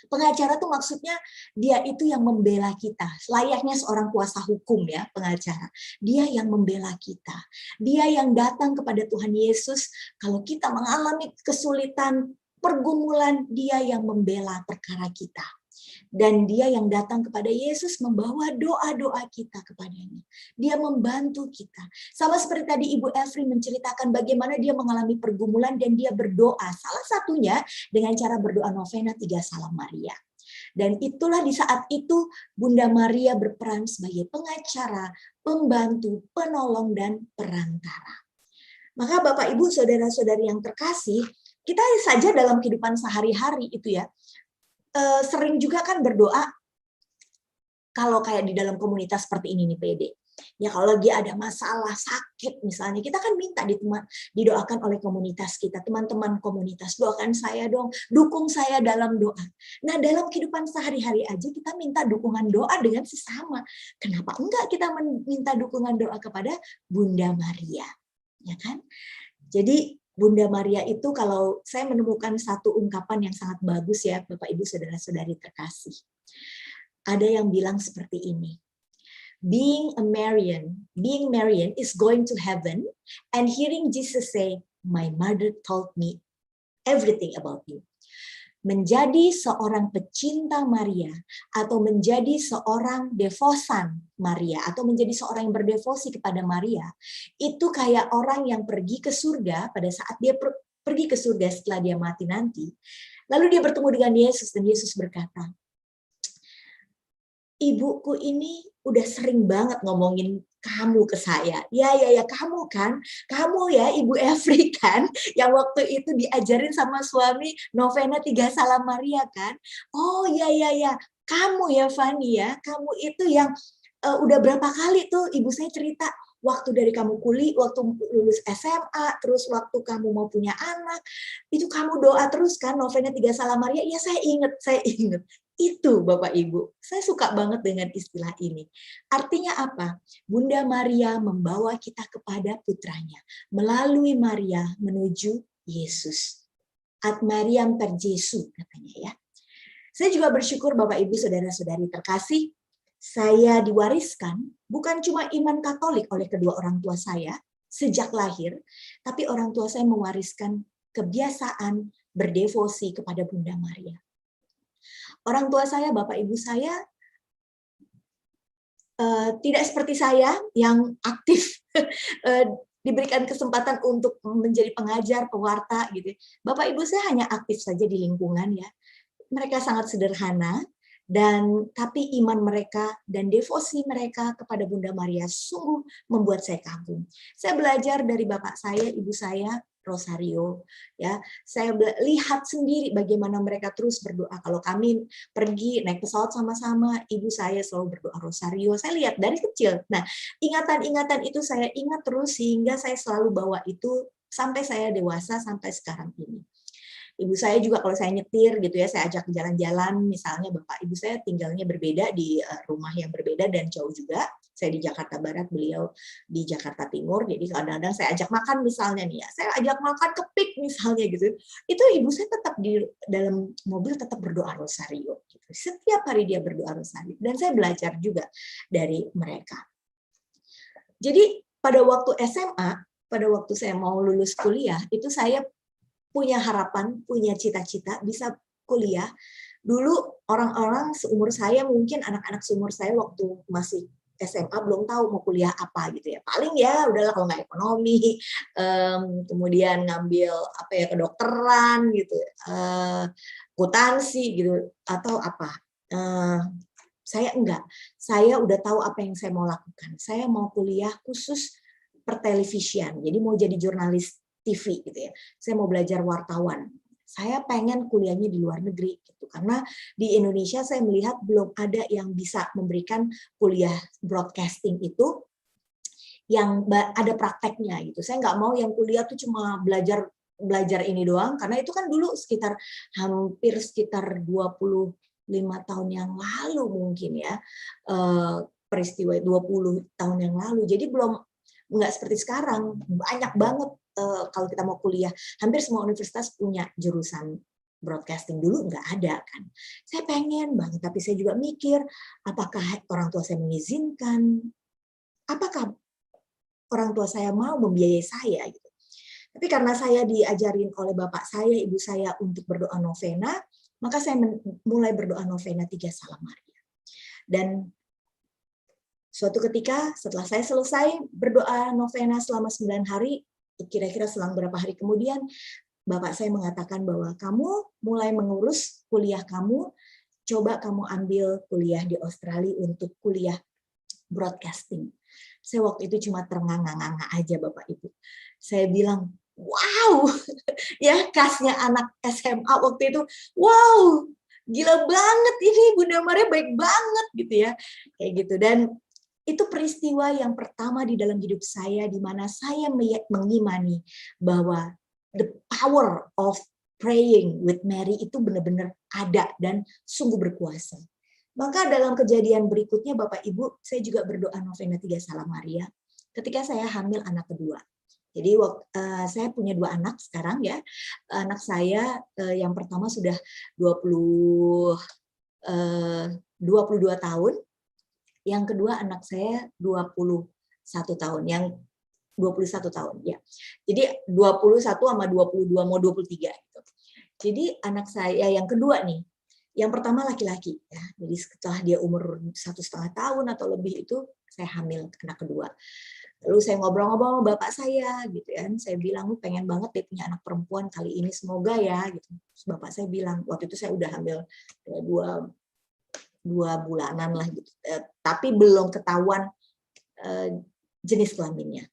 Pengacara tuh maksudnya dia itu yang membela kita. Layaknya seorang kuasa hukum ya, pengacara. Dia yang membela kita. Dia yang datang kepada Tuhan Yesus kalau kita mengalami kesulitan, pergumulan, dia yang membela perkara kita. Dan dia yang datang kepada Yesus membawa doa-doa kita kepadanya. Dia membantu kita. Sama seperti tadi Ibu Efri menceritakan bagaimana dia mengalami pergumulan dan dia berdoa. Salah satunya dengan cara berdoa novena 3 Salam Maria. Dan itulah di saat itu Bunda Maria berperan sebagai pengacara, pembantu, penolong, dan perantara. Maka Bapak Ibu, saudara-saudari yang terkasih, kita saja dalam kehidupan sehari-hari itu ya, sering juga kan berdoa kalau kayak di dalam komunitas seperti ini nih PD. Ya kalau lagi ada masalah sakit misalnya, kita kan minta didoakan oleh komunitas kita, teman-teman komunitas, doakan saya dong, dukung saya dalam doa. Nah dalam kehidupan sehari-hari aja kita minta dukungan doa dengan sesama. Kenapa enggak kita minta dukungan doa kepada Bunda Maria? Ya kan? Jadi Bunda Maria itu kalau saya menemukan satu ungkapan yang sangat bagus ya Bapak Ibu saudara-saudari terkasih. Ada yang bilang seperti ini. Being Marian is going to heaven and hearing Jesus say, "My mother told me everything about you." Menjadi seorang pecinta Maria atau menjadi seorang devosan Maria atau menjadi seorang yang berdevosi kepada Maria itu kayak orang yang pergi ke surga pada saat dia pergi ke surga setelah dia mati nanti. Lalu dia bertemu dengan Yesus dan Yesus berkata, "Ibuku ini udah sering banget ngomongin kamu ke saya. Ya, kamu kan, kamu ya Ibu Efri kan, yang waktu itu diajarin sama suami novena 3 Salam Maria kan. Oh ya, kamu ya Fani ya, kamu itu yang udah berapa kali tuh Ibu saya cerita, waktu dari kamu kuliah, waktu lulus SMA, terus waktu kamu mau punya anak, itu kamu doa terus kan novena 3 Salam Maria. Ya saya ingat. Itu Bapak Ibu, saya suka banget dengan istilah ini. Artinya apa? Bunda Maria membawa kita kepada putranya. Melalui Maria menuju Yesus. Ad Mariam per Jesu katanya ya. Saya juga bersyukur Bapak Ibu saudara-saudari terkasih, saya diwariskan bukan cuma iman Katolik oleh kedua orang tua saya sejak lahir, tapi orang tua saya mewariskan kebiasaan berdevosi kepada Bunda Maria. Orang tua saya, Bapak Ibu saya, tidak seperti saya yang aktif diberikan kesempatan untuk menjadi pengajar, pewarta gitu. Bapak Ibu saya hanya aktif saja di lingkungan ya. Mereka sangat sederhana dan tapi iman mereka dan devosi mereka kepada Bunda Maria sungguh membuat saya kagum. Saya belajar dari bapak saya, ibu saya Rosario ya. Saya lihat sendiri bagaimana mereka terus berdoa. Kalau kami pergi naik pesawat sama-sama, ibu saya selalu berdoa Rosario. Saya lihat dari kecil. Nah, ingatan-ingatan itu saya ingat terus sehingga saya selalu bawa itu sampai saya dewasa sampai sekarang ini. Ibu saya juga kalau saya nyetir gitu ya, saya ajak jalan-jalan, misalnya bapak ibu saya tinggalnya berbeda di rumah yang berbeda dan jauh juga. Saya di Jakarta Barat, beliau di Jakarta Timur, jadi kadang-kadang saya ajak makan misalnya nih ya, saya ajak makan kepik misalnya gitu. Itu ibu saya tetap di dalam mobil tetap berdoa Rosario. Gitu. Setiap hari dia berdoa Rosario dan saya belajar juga dari mereka. Jadi pada waktu SMA, pada waktu saya mau lulus kuliah, itu saya punya harapan, punya cita-cita bisa kuliah. Dulu orang-orang seumur saya, mungkin anak-anak seumur saya waktu masih SMA belum tahu mau kuliah apa gitu ya. Paling ya udahlah kalau nggak ekonomi, kemudian ngambil apa ya kedokteran gitu, akuntansi gitu atau apa. Saya enggak. Saya udah tahu apa yang saya mau lakukan. Saya mau kuliah khusus pertelevisian. Jadi mau jadi jurnalis TV gitu ya. Saya mau belajar wartawan. Saya pengen kuliahnya di luar negeri gitu karena di Indonesia saya melihat belum ada yang bisa memberikan kuliah broadcasting itu yang ada prakteknya gitu. Saya nggak mau yang kuliah tuh cuma belajar ini doang karena itu kan dulu hampir sekitar 25 tahun yang lalu mungkin ya. peristiwa 20 tahun yang lalu. Jadi nggak seperti sekarang, banyak banget kalau kita mau kuliah. Hampir semua universitas punya jurusan broadcasting, dulu nggak ada kan. Saya pengen banget, tapi saya juga mikir, apakah orang tua saya mengizinkan? Apakah orang tua saya mau membiayai saya gitu. Tapi karena saya diajarin oleh bapak saya, ibu saya untuk berdoa novena, maka saya mulai berdoa novena 3 Salam Maria. Dan suatu ketika setelah saya selesai berdoa novena selama 9 hari, kira-kira selang berapa hari kemudian, bapak saya mengatakan bahwa kamu mulai mengurus kuliah kamu, coba kamu ambil kuliah di Australia untuk kuliah broadcasting. Saya waktu itu cuma ternganga-nganga aja Bapak Ibu. Saya bilang, wow, ya kasnya anak SMA waktu itu, wow, gila banget ini Bunda Maria baik banget gitu ya. Kayak gitu. Dan itu peristiwa yang pertama di dalam hidup saya di mana saya mengimani bahwa the power of praying with Mary itu benar-benar ada dan sungguh berkuasa. Maka dalam kejadian berikutnya Bapak Ibu, saya juga berdoa novena 3 Salam Maria ketika saya hamil anak kedua. Jadi saya punya 2 anak sekarang ya. Anak saya yang pertama sudah 22 tahun. Yang kedua anak saya 21 tahun. Yang 21 tahun ya. Jadi 21 sama 22 mau 23 gitu. Jadi anak saya yang kedua nih, yang pertama laki-laki ya. Jadi setelah dia umur 1,5 tahun atau lebih itu saya hamil anak kedua. Lalu saya ngobrol-ngobrol sama bapak saya gitu kan. Saya bilang, lu pengen banget dia punya anak perempuan kali ini, semoga ya gitu. Terus bapak saya bilang, waktu itu saya udah hamil 2 bulanan lah gitu. Tapi belum ketahuan jenis kelaminnya.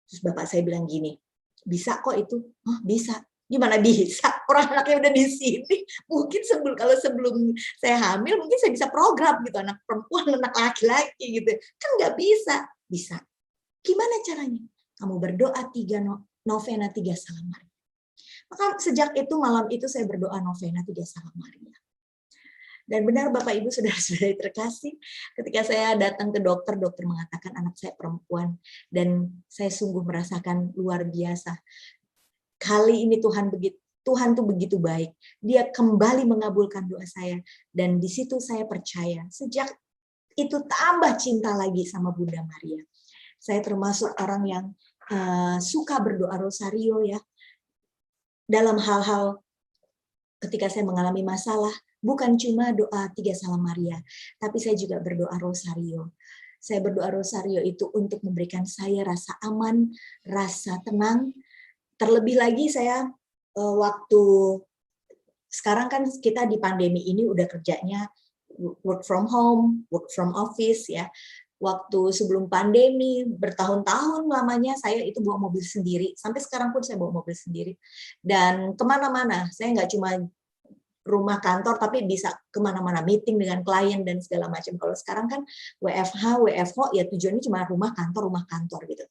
Terus bapak saya bilang gini, bisa kok itu? Oh, bisa. Gimana bisa? Orang anaknya udah di sini. Mungkin kalau sebelum saya hamil, mungkin saya bisa program gitu, anak perempuan, anak laki-laki gitu. Kan nggak bisa. Bisa. Gimana caranya? Kamu berdoa 3 novena 3 Salam Maria. Maka sejak itu malam itu saya berdoa novena 3 Salam Maria. Dan benar Bapak Ibu saudara-saudari terkasih, ketika saya datang ke dokter, dokter mengatakan anak saya perempuan dan saya sungguh merasakan luar biasa. Kali ini Tuhan tuh begitu baik. Dia kembali mengabulkan doa saya dan di situ saya percaya. Sejak itu tambah cinta lagi sama Bunda Maria. Saya termasuk orang yang suka berdoa rosario ya. Dalam hal-hal ketika saya mengalami masalah, bukan cuma doa 3 Salam Maria, tapi saya juga berdoa rosario. Saya berdoa rosario itu untuk memberikan saya rasa aman, rasa tenang. Terlebih lagi saya waktu sekarang kan kita di pandemi ini udah kerjanya work from home, work from office ya. Waktu sebelum pandemi bertahun-tahun lamanya saya itu bawa mobil sendiri. Sampai sekarang pun saya bawa mobil sendiri. Dan kemana-mana, saya nggak cuma rumah kantor tapi bisa kemana-mana, meeting dengan klien dan segala macam. Kalau sekarang kan WFH, WFO ya tujuannya cuma rumah kantor gitu.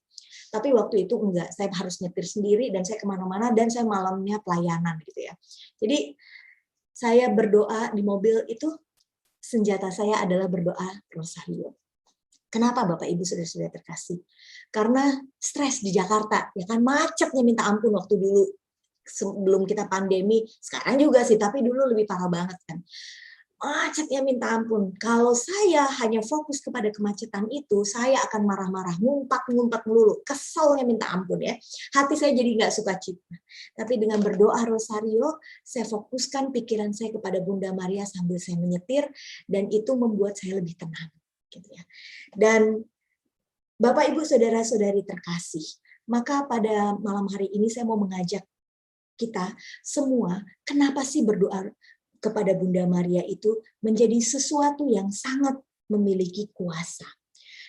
Tapi waktu itu enggak, saya harus nyetir sendiri dan saya kemana-mana dan saya malamnya pelayanan gitu ya. Jadi saya berdoa di mobil itu senjata saya adalah berdoa rosario. Kenapa Bapak Ibu saudara-saudara terkasih? Karena stres di Jakarta, ya kan macetnya minta ampun waktu dulu sebelum kita pandemi. Sekarang juga sih, tapi dulu lebih parah banget kan. Macetnya minta ampun. Kalau saya hanya fokus kepada kemacetan itu, saya akan marah-marah, ngumpat melulu, keselnya minta ampun ya. Hati saya jadi nggak suka cita. Tapi dengan berdoa rosario, saya fokuskan pikiran saya kepada Bunda Maria sambil saya menyetir, dan itu membuat saya lebih tenang. Gitu ya. Dan Bapak Ibu saudara-saudari terkasih, maka pada malam hari ini saya mau mengajak kita semua, kenapa sih berdoa kepada Bunda Maria itu menjadi sesuatu yang sangat memiliki kuasa.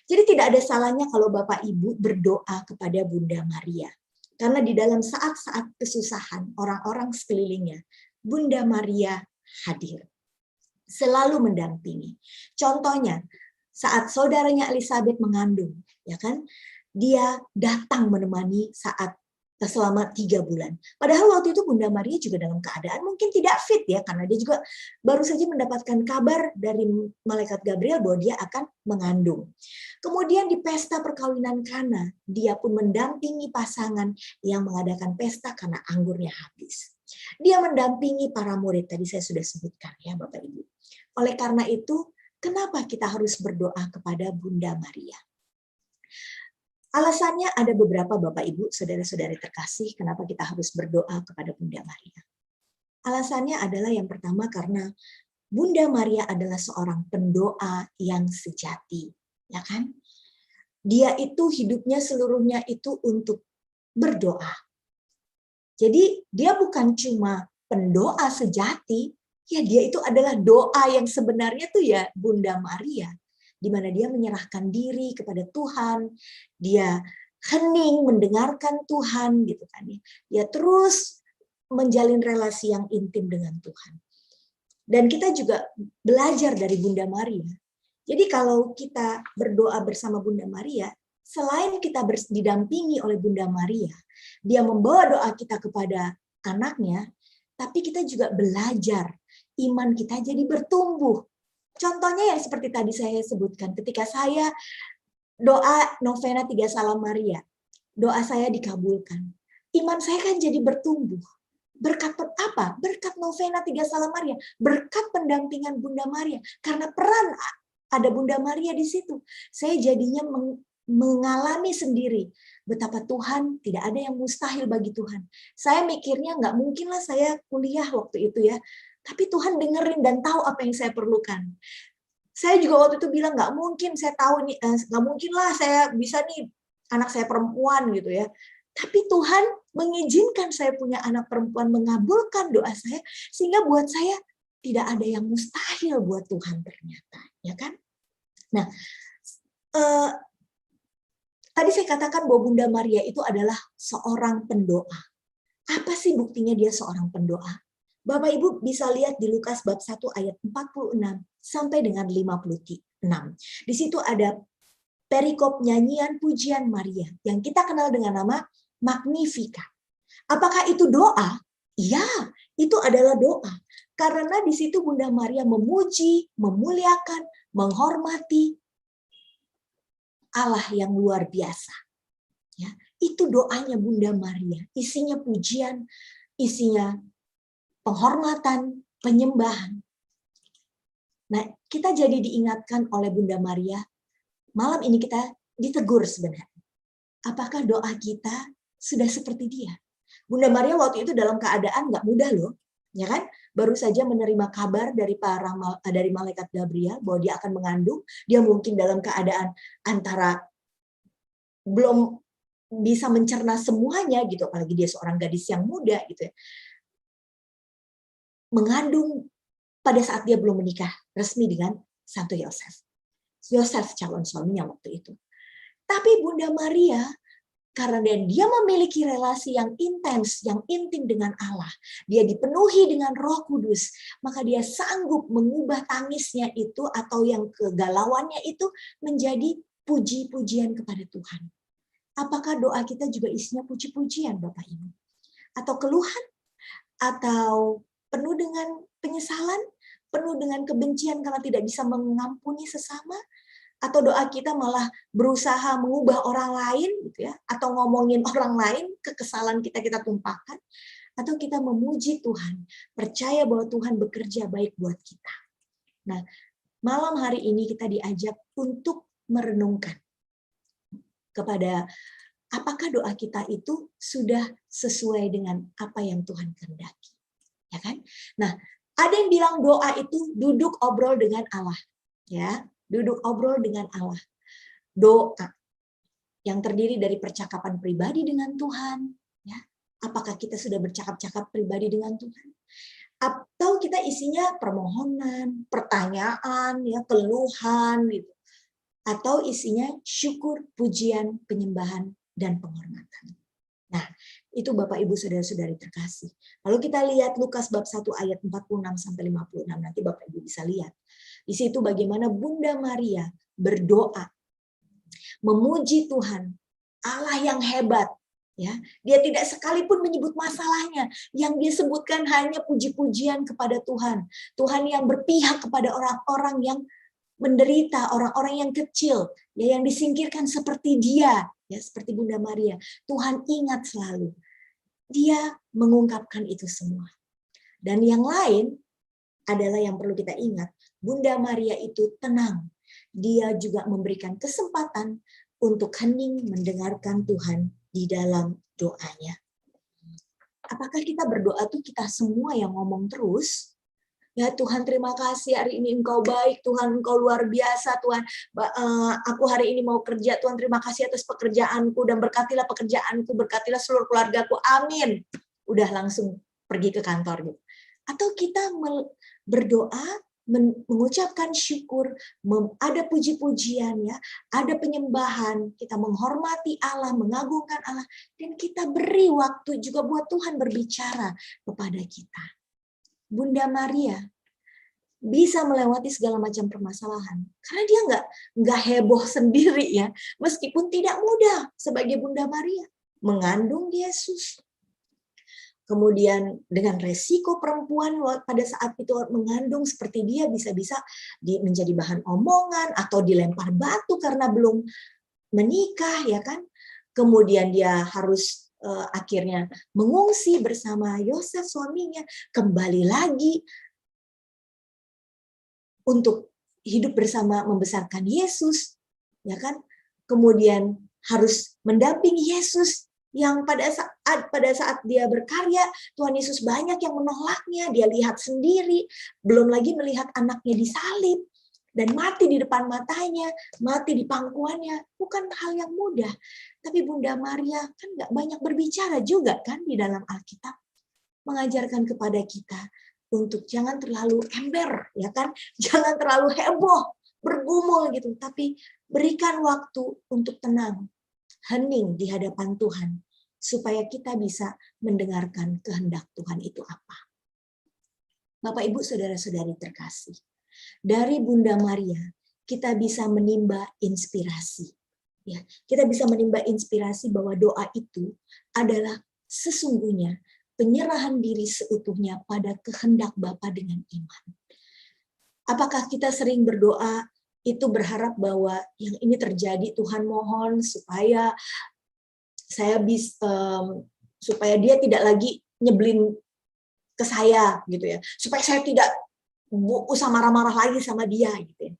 Jadi tidak ada salahnya kalau Bapak Ibu berdoa kepada Bunda Maria. Karena di dalam saat-saat kesusahan orang-orang sekelilingnya, Bunda Maria hadir. Selalu mendampingi. Contohnya, saat saudaranya Elizabeth mengandung, ya kan? Dia datang menemani saat selama 3 bulan. Padahal waktu itu Bunda Maria juga dalam keadaan mungkin tidak fit ya, karena dia juga baru saja mendapatkan kabar dari malaikat Gabriel bahwa dia akan mengandung. Kemudian di pesta perkawinan Kana, dia pun mendampingi pasangan yang mengadakan pesta karena anggurnya habis. Dia mendampingi para murid, tadi saya sudah sebutkan ya Bapak Ibu. Oleh karena itu, kenapa kita harus berdoa kepada Bunda Maria? Alasannya ada beberapa Bapak Ibu, saudara-saudari terkasih, kenapa kita harus berdoa kepada Bunda Maria. Alasannya adalah yang pertama karena Bunda Maria adalah seorang pendoa yang sejati, ya kan? Dia itu hidupnya seluruhnya itu untuk berdoa. Jadi dia bukan cuma pendoa sejati, ya dia itu adalah doa yang sebenarnya tuh ya Bunda Maria, di mana dia menyerahkan diri kepada Tuhan, dia hening mendengarkan Tuhan gitu kan ya. Dia terus menjalin relasi yang intim dengan Tuhan. Dan kita juga belajar dari Bunda Maria. Jadi kalau kita berdoa bersama Bunda Maria, selain kita didampingi oleh Bunda Maria, dia membawa doa kita kepada anaknya, tapi kita juga belajar iman kita jadi bertumbuh. Contohnya yang seperti tadi saya sebutkan, ketika saya doa novena 3 Salam Maria, doa saya dikabulkan. Iman saya kan jadi bertumbuh. Berkat apa? Berkat novena 3 Salam Maria, berkat pendampingan Bunda Maria. Karena peran ada Bunda Maria di situ. Saya jadinya mengalami sendiri betapa Tuhan tidak ada yang mustahil bagi Tuhan. Saya mikirnya nggak mungkin lah saya kuliah waktu itu ya. Tapi Tuhan dengerin dan tahu apa yang saya perlukan. Saya juga waktu itu bilang nggak mungkin saya tahu nih, nggak mungkin lah saya bisa nih anak saya perempuan gitu ya. Tapi Tuhan mengizinkan saya punya anak perempuan, mengabulkan doa saya sehingga buat saya tidak ada yang mustahil buat Tuhan ternyata, ya kan? Nah, tadi saya katakan bahwa Bunda Maria itu adalah seorang pendoa. Apa sih buktinya dia seorang pendoa? Bapak Ibu bisa lihat di Lukas bab 1 ayat 46 sampai dengan 56. Di situ ada perikop nyanyian pujian Maria yang kita kenal dengan nama Magnificat. Apakah itu doa? Ya, itu adalah doa. Karena di situ Bunda Maria memuji, memuliakan, menghormati Allah yang luar biasa. Ya, itu doanya Bunda Maria. Isinya pujian, isinya penghormatan, penyembahan. Nah, kita jadi diingatkan oleh Bunda Maria, malam ini kita ditegur sebenarnya. Apakah doa kita sudah seperti dia? Bunda Maria waktu itu dalam keadaan nggak mudah loh, ya kan? Baru saja menerima kabar dari malaikat Gabriel bahwa dia akan mengandung. Dia mungkin dalam keadaan antara belum bisa mencerna semuanya gitu, apalagi dia seorang gadis yang muda gitu ya. Mengandung pada saat dia belum menikah resmi dengan Santo Yosef. Yosef calon suaminya waktu itu. Tapi Bunda Maria, karena dia memiliki relasi yang intens, yang intim dengan Allah, dia dipenuhi dengan Roh Kudus, maka dia sanggup mengubah tangisnya itu atau yang kegalauannya itu menjadi puji-pujian kepada Tuhan. Apakah doa kita juga isinya puji-pujian Bapak Ibu? Atau keluhan? Atau penuh dengan penyesalan, penuh dengan kebencian karena tidak bisa mengampuni sesama, atau doa kita malah berusaha mengubah orang lain gitu ya, atau ngomongin orang lain, kekesalan kita tumpahkan, atau kita memuji Tuhan, percaya bahwa Tuhan bekerja baik buat kita. Nah, malam hari ini kita diajak untuk merenungkan kepada apakah doa kita itu sudah sesuai dengan apa yang Tuhan kehendaki. Ya kan? Nah, ada yang bilang doa itu duduk obrol dengan Allah, ya, duduk obrol dengan Allah. Doa yang terdiri dari percakapan pribadi dengan Tuhan, ya. Apakah kita sudah bercakap-cakap pribadi dengan Tuhan? Atau kita isinya permohonan, pertanyaan, ya, keluhan gitu. Atau isinya syukur, pujian, penyembahan dan penghormatan. Nah, itu Bapak Ibu Saudara-saudari terkasih. Lalu kita lihat Lukas bab 1 ayat 46 sampai 56, nanti Bapak Ibu bisa lihat. Di situ bagaimana Bunda Maria berdoa, memuji Tuhan, Allah yang hebat, Ya, dia tidak sekalipun menyebut masalahnya. Yang dia sebutkan hanya puji-pujian kepada Tuhan. Tuhan yang berpihak kepada orang-orang yang menderita, orang-orang yang kecil, ya, yang disingkirkan seperti dia, ya, seperti Bunda Maria. Tuhan ingat selalu. Dia mengungkapkan itu semua. Dan yang lain adalah yang perlu kita ingat, Bunda Maria itu tenang. Dia juga memberikan kesempatan untuk hening mendengarkan Tuhan di dalam doanya. Apakah kita berdoa tuh kita semua yang ngomong terus? Ya Tuhan, terima kasih hari ini Engkau baik, Tuhan Engkau luar biasa, Tuhan. Aku hari ini mau kerja, Tuhan terima kasih atas pekerjaanku dan berkatilah pekerjaanku, berkatilah seluruh keluargaku, amin. Udah langsung pergi ke kantor gitu. Atau kita berdoa, mengucapkan syukur, ada puji-pujian, ya, ada penyembahan, kita menghormati Allah, mengagungkan Allah, dan kita beri waktu juga buat Tuhan berbicara kepada kita. Bunda Maria bisa melewati segala macam permasalahan karena dia nggak heboh sendiri, ya, meskipun tidak mudah sebagai Bunda Maria mengandung Yesus. Kemudian dengan resiko perempuan pada saat itu mengandung seperti dia bisa-bisa menjadi bahan omongan atau dilempar batu karena belum menikah, ya kan? Kemudian dia harus akhirnya mengungsi bersama Yosef suaminya, kembali lagi untuk hidup bersama membesarkan Yesus, ya kan? Kemudian harus mendampingi Yesus yang pada saat dia berkarya, Tuhan Yesus banyak yang menolaknya, dia lihat sendiri, belum lagi melihat anaknya disalib dan mati di depan matanya, mati di pangkuannya, bukan hal yang mudah. Tapi Bunda Maria kan nggak banyak berbicara juga kan di dalam Alkitab, mengajarkan kepada kita untuk jangan terlalu ember, ya kan, jangan terlalu heboh, bergumul gitu, tapi berikan waktu untuk tenang, hening di hadapan Tuhan, supaya kita bisa mendengarkan kehendak Tuhan itu apa. Bapak, Ibu, Saudara-saudari terkasih, dari Bunda Maria kita bisa menimba inspirasi. Ya, kita bisa menimba inspirasi bahwa doa itu adalah sesungguhnya penyerahan diri seutuhnya pada kehendak Bapa dengan iman. Apakah kita sering berdoa itu berharap bahwa yang ini terjadi, Tuhan mohon supaya saya supaya dia tidak lagi nyebelin ke saya gitu ya, supaya saya tidak usah marah-marah lagi sama dia gitu ya.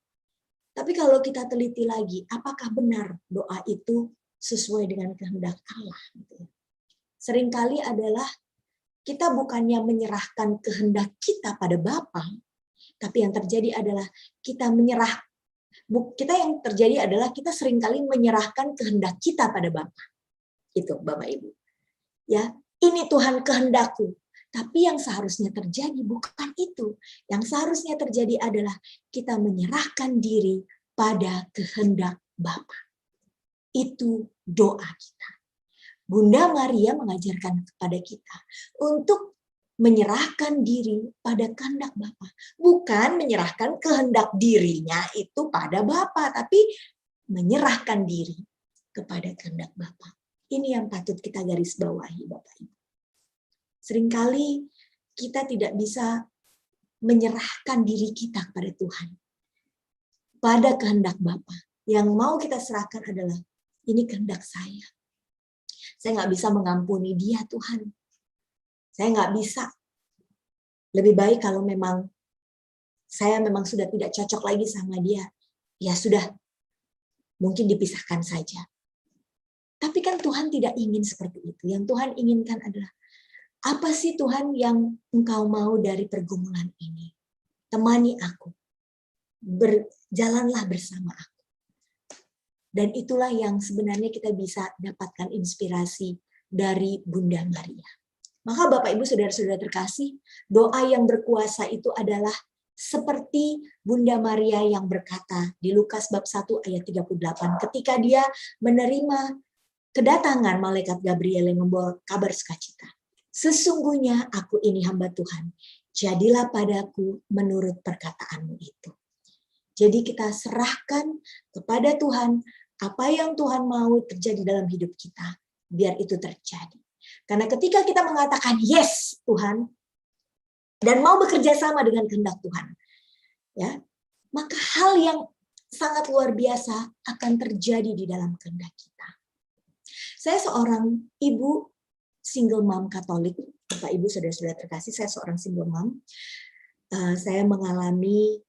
Tapi kalau kita teliti lagi, apakah benar doa itu sesuai dengan kehendak Allah gitu ya? Seringkali adalah kita bukannya menyerahkan kehendak kita pada Bapa, tapi yang terjadi adalah kita seringkali menyerahkan kehendak kita pada Bapa. Itu Bapak Ibu. Ya, ini Tuhan kehendakku. Tapi yang seharusnya terjadi bukan itu. Yang seharusnya terjadi adalah kita menyerahkan diri pada kehendak Bapa. Itu doa kita. Bunda Maria mengajarkan kepada kita untuk menyerahkan diri pada kehendak Bapa. Bukan menyerahkan kehendak dirinya itu pada Bapa, tapi menyerahkan diri kepada kehendak Bapa. Ini yang patut kita garis bawahi, Bapak Ibu. Seringkali kita tidak bisa menyerahkan diri kita kepada Tuhan, pada kehendak Bapa. Yang mau kita serahkan adalah, ini kehendak saya. Saya nggak bisa mengampuni dia, Tuhan. Saya nggak bisa. Lebih baik kalau memang saya memang sudah tidak cocok lagi sama dia, ya sudah, mungkin dipisahkan saja. Tapi kan Tuhan tidak ingin seperti itu. Yang Tuhan inginkan adalah, apa sih Tuhan yang Engkau mau dari pergumulan ini? Temani aku. Berjalanlah bersama aku. Dan itulah yang sebenarnya kita bisa dapatkan inspirasi dari Bunda Maria. Maka Bapak Ibu Saudara-saudara terkasih, doa yang berkuasa itu adalah seperti Bunda Maria yang berkata di Lukas bab 1 ayat 38 ketika dia menerima kedatangan malaikat Gabriel yang membawa kabar sukacita. Sesungguhnya aku ini hamba Tuhan, jadilah padaku menurut perkataanmu itu. Jadi kita serahkan kepada Tuhan apa yang Tuhan mau terjadi dalam hidup kita. biar itu terjadi. Karena ketika kita mengatakan yes Tuhan dan mau bekerja sama dengan kehendak Tuhan, ya, maka hal yang sangat luar biasa akan terjadi di dalam kehendak kita. Saya seorang ibu single mom Katolik, Bapak Ibu saudara-saudara terkasih, saya seorang single mom. Saya mengalami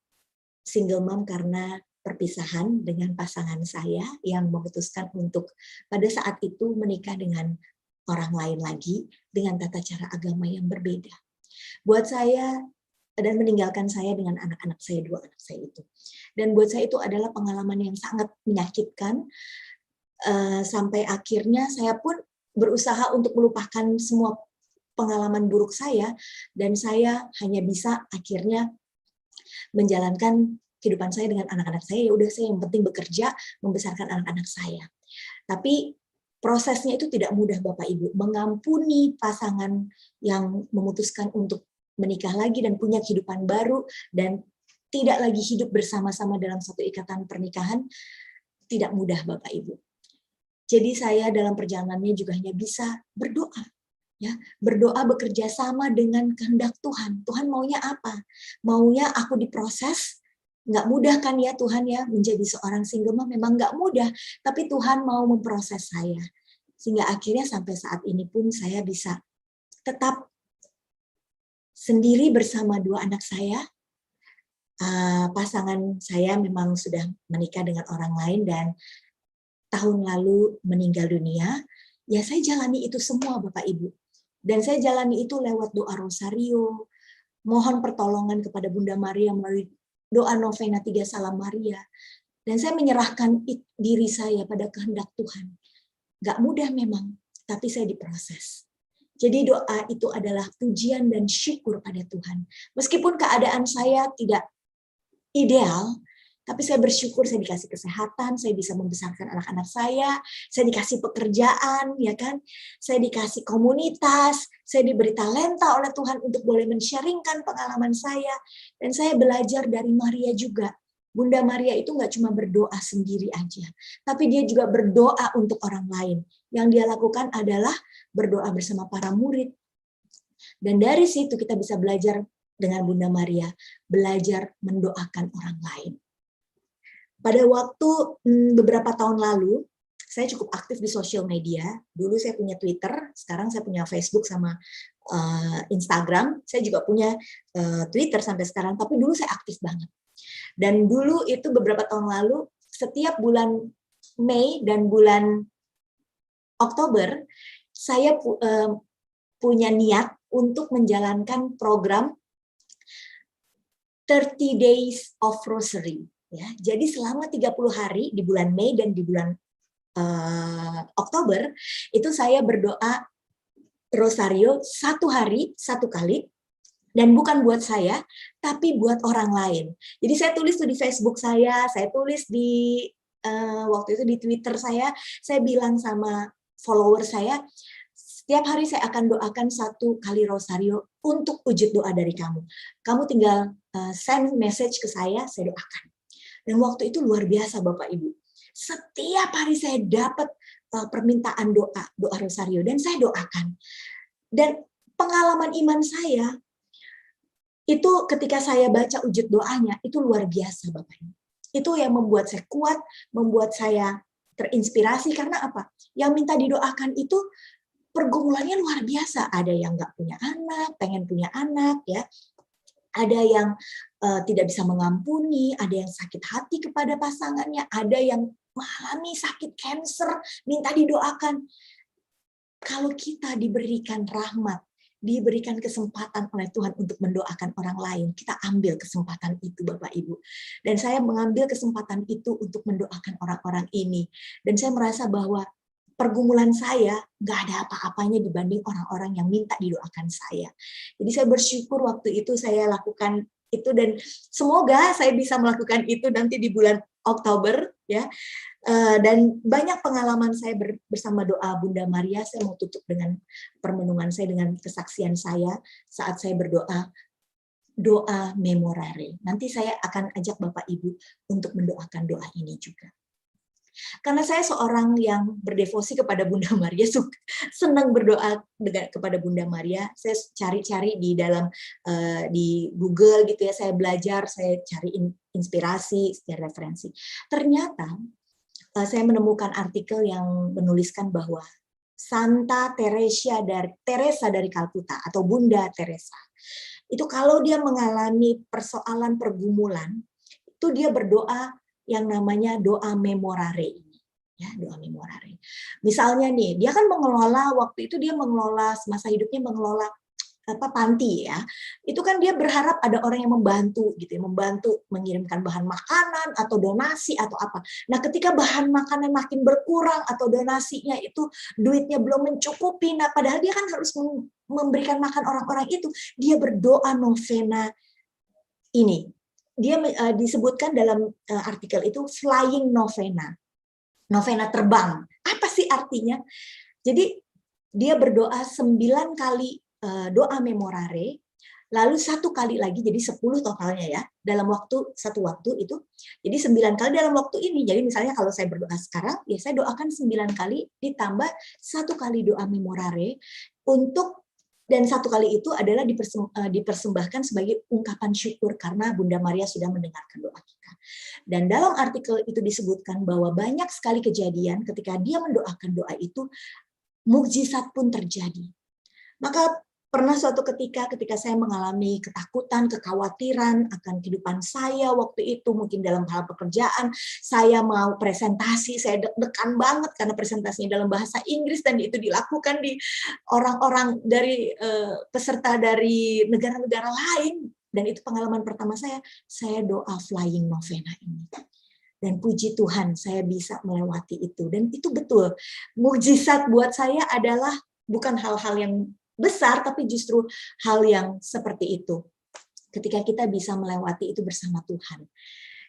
single mom karena perpisahan dengan pasangan saya yang memutuskan untuk pada saat itu menikah dengan orang lain lagi dengan tata cara agama yang berbeda. Buat saya dan meninggalkan saya dengan anak-anak saya, 2 anak saya itu. Dan buat saya itu adalah pengalaman yang sangat menyakitkan, sampai akhirnya saya pun berusaha untuk melupakan semua pengalaman buruk saya, dan saya hanya bisa akhirnya menjalankan kehidupan saya dengan anak-anak saya. Ya udah, saya yang penting bekerja, membesarkan anak-anak saya. Tapi prosesnya itu tidak mudah Bapak Ibu, mengampuni pasangan yang memutuskan untuk menikah lagi dan punya kehidupan baru dan tidak lagi hidup bersama-sama dalam satu ikatan pernikahan, tidak mudah Bapak Ibu. Jadi saya dalam perjalanannya juga hanya bisa berdoa, ya, berdoa bekerja sama dengan kehendak Tuhan. Tuhan maunya apa? Maunya aku diproses? Nggak mudah kan ya Tuhan ya, menjadi seorang single mom memang nggak mudah, tapi Tuhan mau memproses saya. Sehingga akhirnya sampai saat ini pun saya bisa tetap sendiri bersama 2 anak saya. Pasangan saya memang sudah menikah dengan orang lain dan tahun lalu meninggal dunia. Ya saya jalani itu semua Bapak Ibu. Dan saya jalani itu lewat doa rosario, mohon pertolongan kepada Bunda Maria melalui doa novena 3 Salam Maria. Dan saya menyerahkan diri saya pada kehendak Tuhan. Gak mudah memang, tapi saya diproses. Jadi doa itu adalah pujian dan syukur pada Tuhan. Meskipun keadaan saya tidak ideal, tapi saya bersyukur saya dikasih kesehatan, saya bisa membesarkan anak-anak saya dikasih pekerjaan, ya kan? Saya dikasih komunitas, saya diberi talenta oleh Tuhan untuk boleh men-sharingkan pengalaman saya. Dan saya belajar dari Maria juga. Bunda Maria itu nggak cuma berdoa sendiri aja, tapi dia juga berdoa untuk orang lain. Yang dia lakukan adalah berdoa bersama para murid. Dan dari situ kita bisa belajar dengan Bunda Maria, belajar mendoakan orang lain. Pada waktu beberapa tahun lalu, saya cukup aktif di sosial media. Dulu saya punya Twitter, sekarang saya punya Facebook sama Instagram. Saya juga punya Twitter sampai sekarang, tapi dulu saya aktif banget. Dan dulu itu beberapa tahun lalu, setiap bulan Mei dan bulan Oktober, saya punya niat untuk menjalankan program 30 Days of Rosary. Ya, jadi selama 30 hari di bulan Mei dan di bulan Oktober, itu saya berdoa rosario 1 hari 1 kali. Dan bukan buat saya, tapi buat orang lain. Jadi saya tulis tuh di Facebook saya tulis di waktu itu di Twitter saya bilang sama follower saya, setiap hari saya akan doakan 1 kali rosario untuk wujud doa dari kamu. Kamu tinggal send message ke saya doakan. Dan waktu itu luar biasa Bapak Ibu. Setiap hari saya dapat permintaan doa rosario dan saya doakan. Dan pengalaman iman saya itu ketika saya baca wujud doanya, itu luar biasa Bapak Ibu. Itu yang membuat saya kuat, membuat saya terinspirasi, karena apa? Yang minta didoakan itu pergumulannya luar biasa. Ada yang nggak punya anak, pengen punya anak, ya. Ada yang tidak bisa mengampuni, ada yang sakit hati kepada pasangannya, ada yang mengalami sakit kanker, minta didoakan. Kalau kita diberikan rahmat, diberikan kesempatan oleh Tuhan untuk mendoakan orang lain, kita ambil kesempatan itu Bapak Ibu. Dan saya mengambil kesempatan itu untuk mendoakan orang-orang ini. Dan saya merasa bahwa pergumulan saya nggak ada apa-apanya dibanding orang-orang yang minta didoakan saya. Jadi saya bersyukur waktu itu saya lakukan itu, dan semoga saya bisa melakukan itu nanti di bulan Oktober, ya. Dan banyak pengalaman saya bersama doa Bunda Maria. Saya mau tutup dengan permenungan saya, dengan kesaksian saya saat saya berdoa, doa memorare. Nanti saya akan ajak Bapak Ibu untuk mendoakan doa ini juga. Karena saya seorang yang berdevosi kepada Bunda Maria, senang berdoa kepada Bunda Maria. Saya cari-cari di dalam di Google gitu ya, saya belajar, saya cari inspirasi, referensi. Ternyata saya menemukan artikel yang menuliskan bahwa Santa Teresa dari Kalkuta atau Bunda Teresa itu kalau dia mengalami persoalan pergumulan, itu dia berdoa yang namanya doa memorare ini, ya, doa memorare. Misalnya nih, dia kan mengelola waktu itu dia mengelola semasa hidupnya mengelola panti ya. Itu kan dia berharap ada orang yang membantu gitu ya, membantu mengirimkan bahan makanan atau donasi atau apa. Nah, ketika bahan makanan makin berkurang atau donasinya itu duitnya belum mencukupi, nah padahal dia kan harus memberikan makan orang-orang itu, dia berdoa novena ini. Dia disebutkan dalam artikel itu flying novena. Novena terbang. Apa sih artinya? Jadi dia berdoa 9 kali doa memorare, lalu 1 kali lagi, jadi 10 totalnya ya, dalam satu waktu itu. Jadi 9 kali dalam waktu ini. Jadi misalnya kalau saya berdoa sekarang, ya saya doakan 9 kali ditambah 1 kali doa memorare untuk. Dan 1 kali itu adalah dipersembahkan sebagai ungkapan syukur karena Bunda Maria sudah mendengarkan doa kita. Dan dalam artikel itu disebutkan bahwa banyak sekali kejadian ketika dia mendoakan doa itu, mukjizat pun terjadi. Maka pernah suatu ketika saya mengalami ketakutan, kekhawatiran akan kehidupan saya waktu itu, mungkin dalam hal pekerjaan, saya mau presentasi, saya deg-degan banget karena presentasinya dalam bahasa Inggris dan itu dilakukan di orang-orang dari peserta dari negara-negara lain, dan itu pengalaman pertama saya doa flying novena ini. Dan puji Tuhan saya bisa melewati itu, dan itu betul. Mukjizat buat saya adalah bukan hal-hal yang besar, tapi justru hal yang seperti itu. Ketika kita bisa melewati itu bersama Tuhan.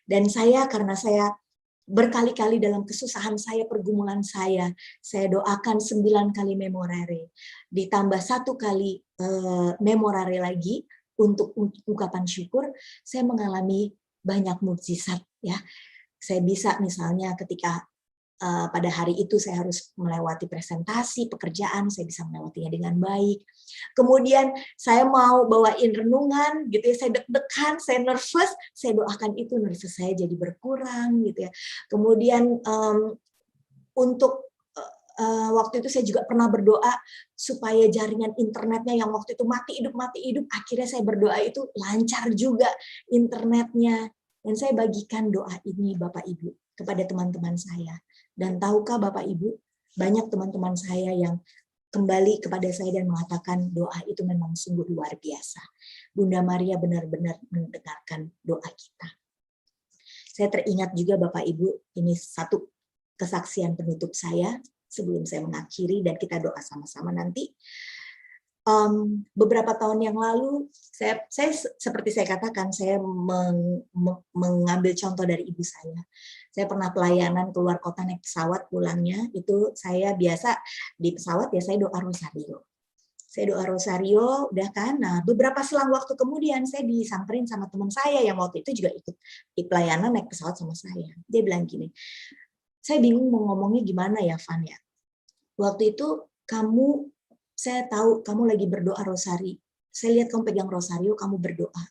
Dan karena saya berkali-kali dalam kesusahan saya, pergumulan saya doakan 9 kali memorare. Ditambah 1 kali memorare lagi untuk ungkapan syukur, saya mengalami banyak mukjizat ya. Saya bisa misalnya ketika pada hari itu saya harus melewati presentasi pekerjaan, saya bisa melewatinya dengan baik. Kemudian saya mau bawain renungan gitu ya, saya deg-degan, saya nervous, saya doakan itu nervous saya jadi berkurang gitu ya. Kemudian untuk waktu itu saya juga pernah berdoa supaya jaringan internetnya yang waktu itu mati hidup, akhirnya saya berdoa itu lancar juga internetnya. Dan saya bagikan doa ini Bapak Ibu kepada teman-teman saya. Dan tahukah Bapak Ibu, banyak teman-teman saya yang kembali kepada saya dan mengatakan doa itu memang sungguh luar biasa. Bunda Maria benar-benar mendengarkan doa kita. Saya teringat juga Bapak Ibu, ini satu kesaksian penutup saya sebelum saya mengakhiri dan kita doa sama-sama nanti. Beberapa tahun yang lalu, saya seperti saya katakan, saya mengambil contoh dari ibu saya. Saya pernah pelayanan keluar kota naik pesawat, pulangnya itu saya biasa di pesawat ya saya doa rosario. Saya doa rosario, udah kan. Nah, beberapa selang waktu kemudian saya disamperin sama teman saya yang waktu itu juga ikut di pelayanan naik pesawat sama saya. Dia bilang gini, saya bingung mau ngomongnya gimana ya, Van ya. Waktu itu saya tahu kamu lagi berdoa rosari. Saya lihat kamu pegang rosario, kamu berdoa.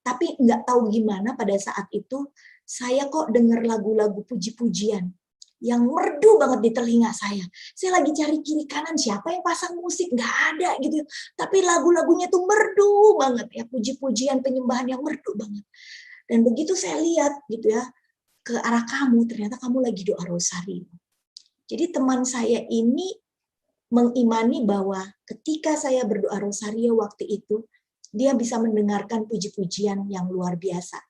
Tapi nggak tahu gimana pada saat itu saya kok dengar lagu-lagu puji-pujian yang merdu banget di telinga saya. Saya lagi cari kiri kanan siapa yang pasang musik, nggak ada gitu. Tapi lagu-lagunya tuh merdu banget ya, puji-pujian penyembahan yang merdu banget. Dan begitu saya lihat gitu ya ke arah kamu, ternyata kamu lagi doa rosario. Jadi teman saya ini mengimani bahwa ketika saya berdoa rosario waktu itu, dia bisa mendengarkan puji-pujian yang luar biasa.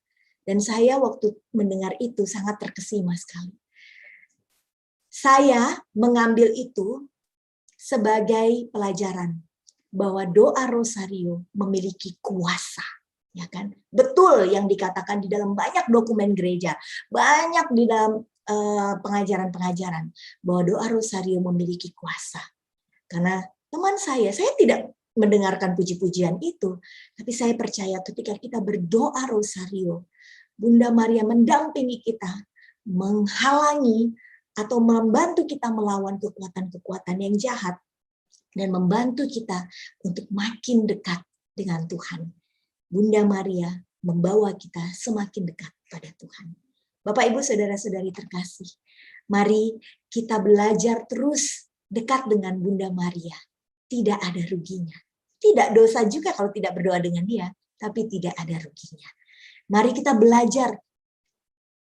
Dan saya waktu mendengar itu sangat terkesima sekali. Saya mengambil itu sebagai pelajaran bahwa doa rosario memiliki kuasa. Ya kan? Betul yang dikatakan di dalam banyak dokumen gereja, banyak di dalam pengajaran-pengajaran, bahwa doa rosario memiliki kuasa. Karena teman saya tidak mendengarkan puji-pujian itu, tapi saya percaya ketika kita berdoa rosario, Bunda Maria mendampingi kita, menghalangi atau membantu kita melawan kekuatan-kekuatan yang jahat dan membantu kita untuk makin dekat dengan Tuhan. Bunda Maria membawa kita semakin dekat pada Tuhan. Bapak, Ibu, saudara-saudari terkasih, mari kita belajar terus dekat dengan Bunda Maria. Tidak ada ruginya. Tidak dosa juga kalau tidak berdoa dengan dia, tapi tidak ada ruginya. Mari kita belajar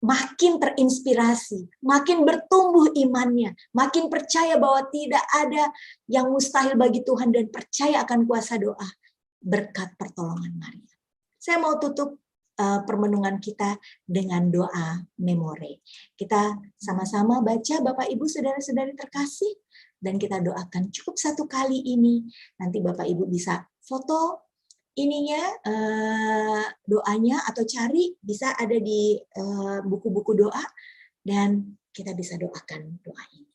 makin terinspirasi, makin bertumbuh imannya, makin percaya bahwa tidak ada yang mustahil bagi Tuhan dan percaya akan kuasa doa berkat pertolongan Maria. Saya mau tutup permenungan kita dengan doa memore. Kita sama-sama baca, Bapak Ibu saudara-saudari terkasih, dan kita doakan cukup satu kali ini. Nanti Bapak Ibu bisa foto ininya, doanya, atau cari, bisa ada di buku-buku doa, dan kita bisa doakan doa ini.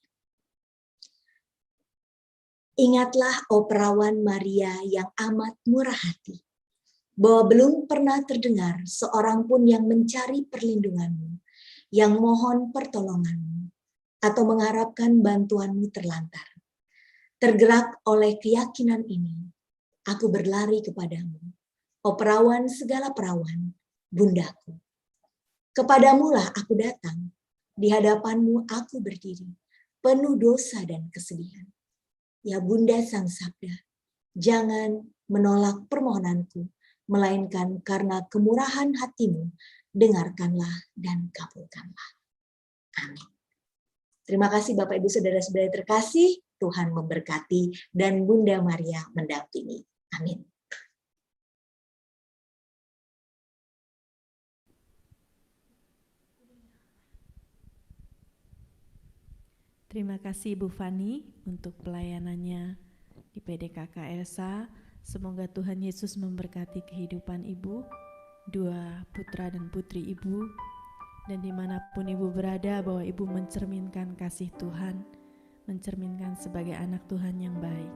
Ingatlah, oh perawan Maria yang amat murah hati, bahwa belum pernah terdengar seorang pun yang mencari perlindunganmu, yang mohon pertolonganmu, atau mengharapkan bantuanmu terlantar. Tergerak oleh keyakinan ini, aku berlari kepadamu, oh perawan segala perawan, bundaku. Kepadamulah aku datang, di hadapanmu aku berdiri, penuh dosa dan kesedihan. Ya Bunda Sang Sabda, jangan menolak permohonanku, melainkan karena kemurahan hatimu, dengarkanlah dan kabulkanlah. Amin. Terima kasih Bapak Ibu Saudara-saudari terkasih, Tuhan memberkati dan Bunda Maria mendampingi. Amin. Terima kasih Ibu Fani untuk pelayanannya di PDKK Elsa. Semoga Tuhan Yesus memberkati kehidupan Ibu, dua putra dan putri Ibu, dan dimanapun Ibu berada, bahwa Ibu mencerminkan kasih Tuhan, mencerminkan sebagai anak Tuhan yang baik.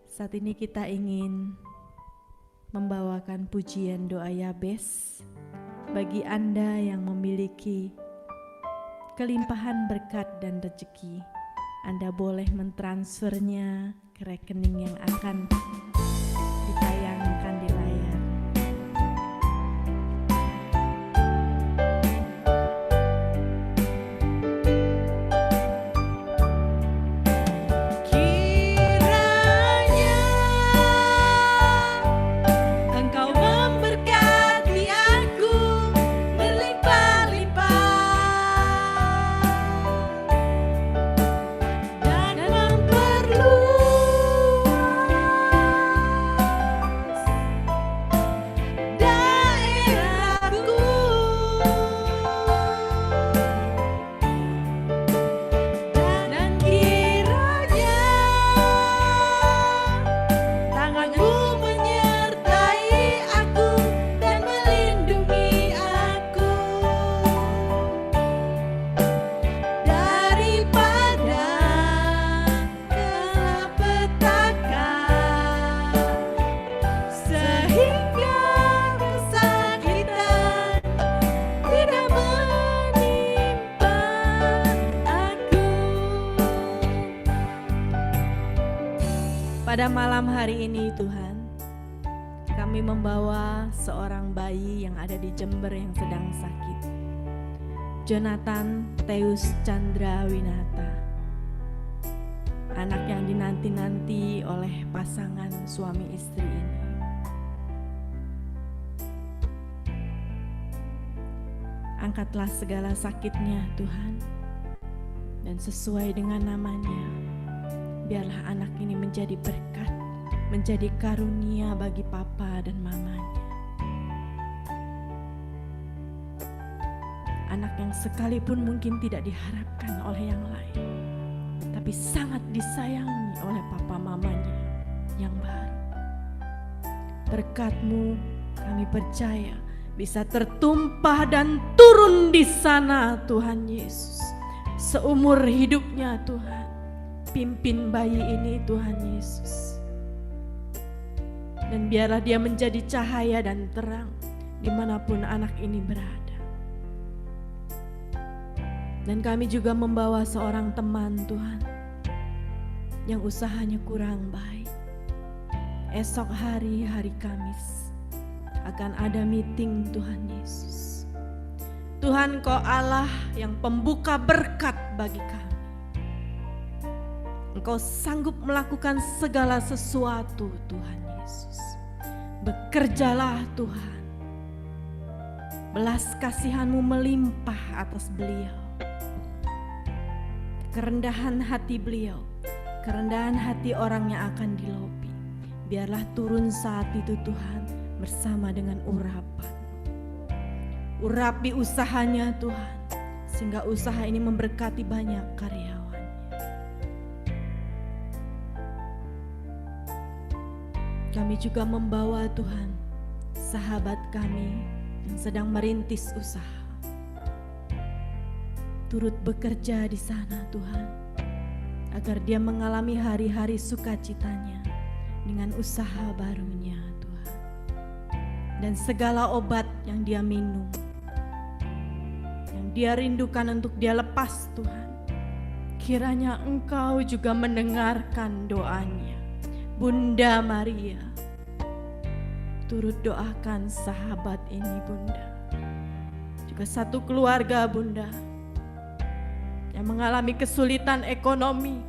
Saat ini kita ingin membawakan pujian doa Yabes bagi Anda yang memiliki kelimpahan berkat dan rezeki. Anda boleh mentransfernya ke rekening yang akan ditayangkan di layar. Kiranya Engkau memberkati aku berlimpah-limpah dan memperluas daerahku, dan kiranya tanganmu menyertai aku dan melindungi aku daripada malapetaka, sehingga kesakitan tidak menimpa aku. Pada malam hari ini Tuhan, kami membawa seorang bayi yang ada di Jember yang sedang sakit, Jonathan Teus Chandra Winata, anak yang dinanti-nanti oleh pasangan suami istri ini. Angkatlah segala sakitnya Tuhan, dan sesuai dengan namanya, biarlah anak ini menjadi berkat, menjadi karunia bagi papa dan mamanya. Anak yang sekalipun mungkin tidak diharapkan oleh yang lain, tapi sangat disayangi oleh papa mamanya yang baru. Berkat-Mu kami percaya bisa tertumpah dan turun di sana Tuhan Yesus. Seumur hidupnya Tuhan, pimpin bayi ini Tuhan Yesus. Dan biarlah dia menjadi cahaya dan terang dimanapun anak ini berada. Dan kami juga membawa seorang teman Tuhan yang usahanya kurang baik. Esok hari Kamis akan ada meeting Tuhan Yesus. Tuhan, Kau Allah yang pembuka berkat bagi kami. Engkau sanggup melakukan segala sesuatu Tuhan Yesus. Bekerjalah Tuhan. Belas kasihan-Mu melimpah atas beliau. Kerendahan hati beliau, kerendahan hati orang yang akan dilobi, biarlah turun saat itu Tuhan bersama dengan urapan. Urapi usahanya Tuhan, sehingga usaha ini memberkati banyak karyawannya. Kami juga membawa Tuhan, sahabat kami yang sedang merintis usaha. Turut bekerja di sana Tuhan, agar dia mengalami hari-hari sukacitanya dengan usaha barunya Tuhan. Dan segala obat yang dia minum, yang dia rindukan untuk dia lepas Tuhan, kiranya Engkau juga mendengarkan doanya. Bunda Maria, turut doakan sahabat ini Bunda. Juga satu keluarga Bunda, yang mengalami kesulitan ekonomi,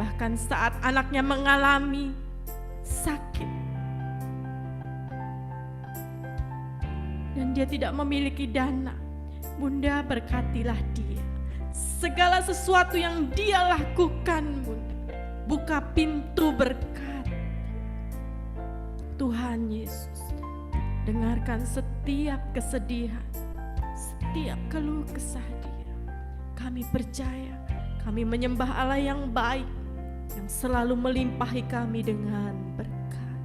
bahkan saat anaknya mengalami sakit dan dia tidak memiliki dana. Bunda, berkatilah dia. Segala sesuatu yang dia lakukan Bunda, buka pintu berkat. Tuhan Yesus, dengarkan setiap kesedihan, setiap keluh kesah dia. Kami percaya, kami menyembah Allah yang baik, yang selalu melimpahi kami dengan berkat.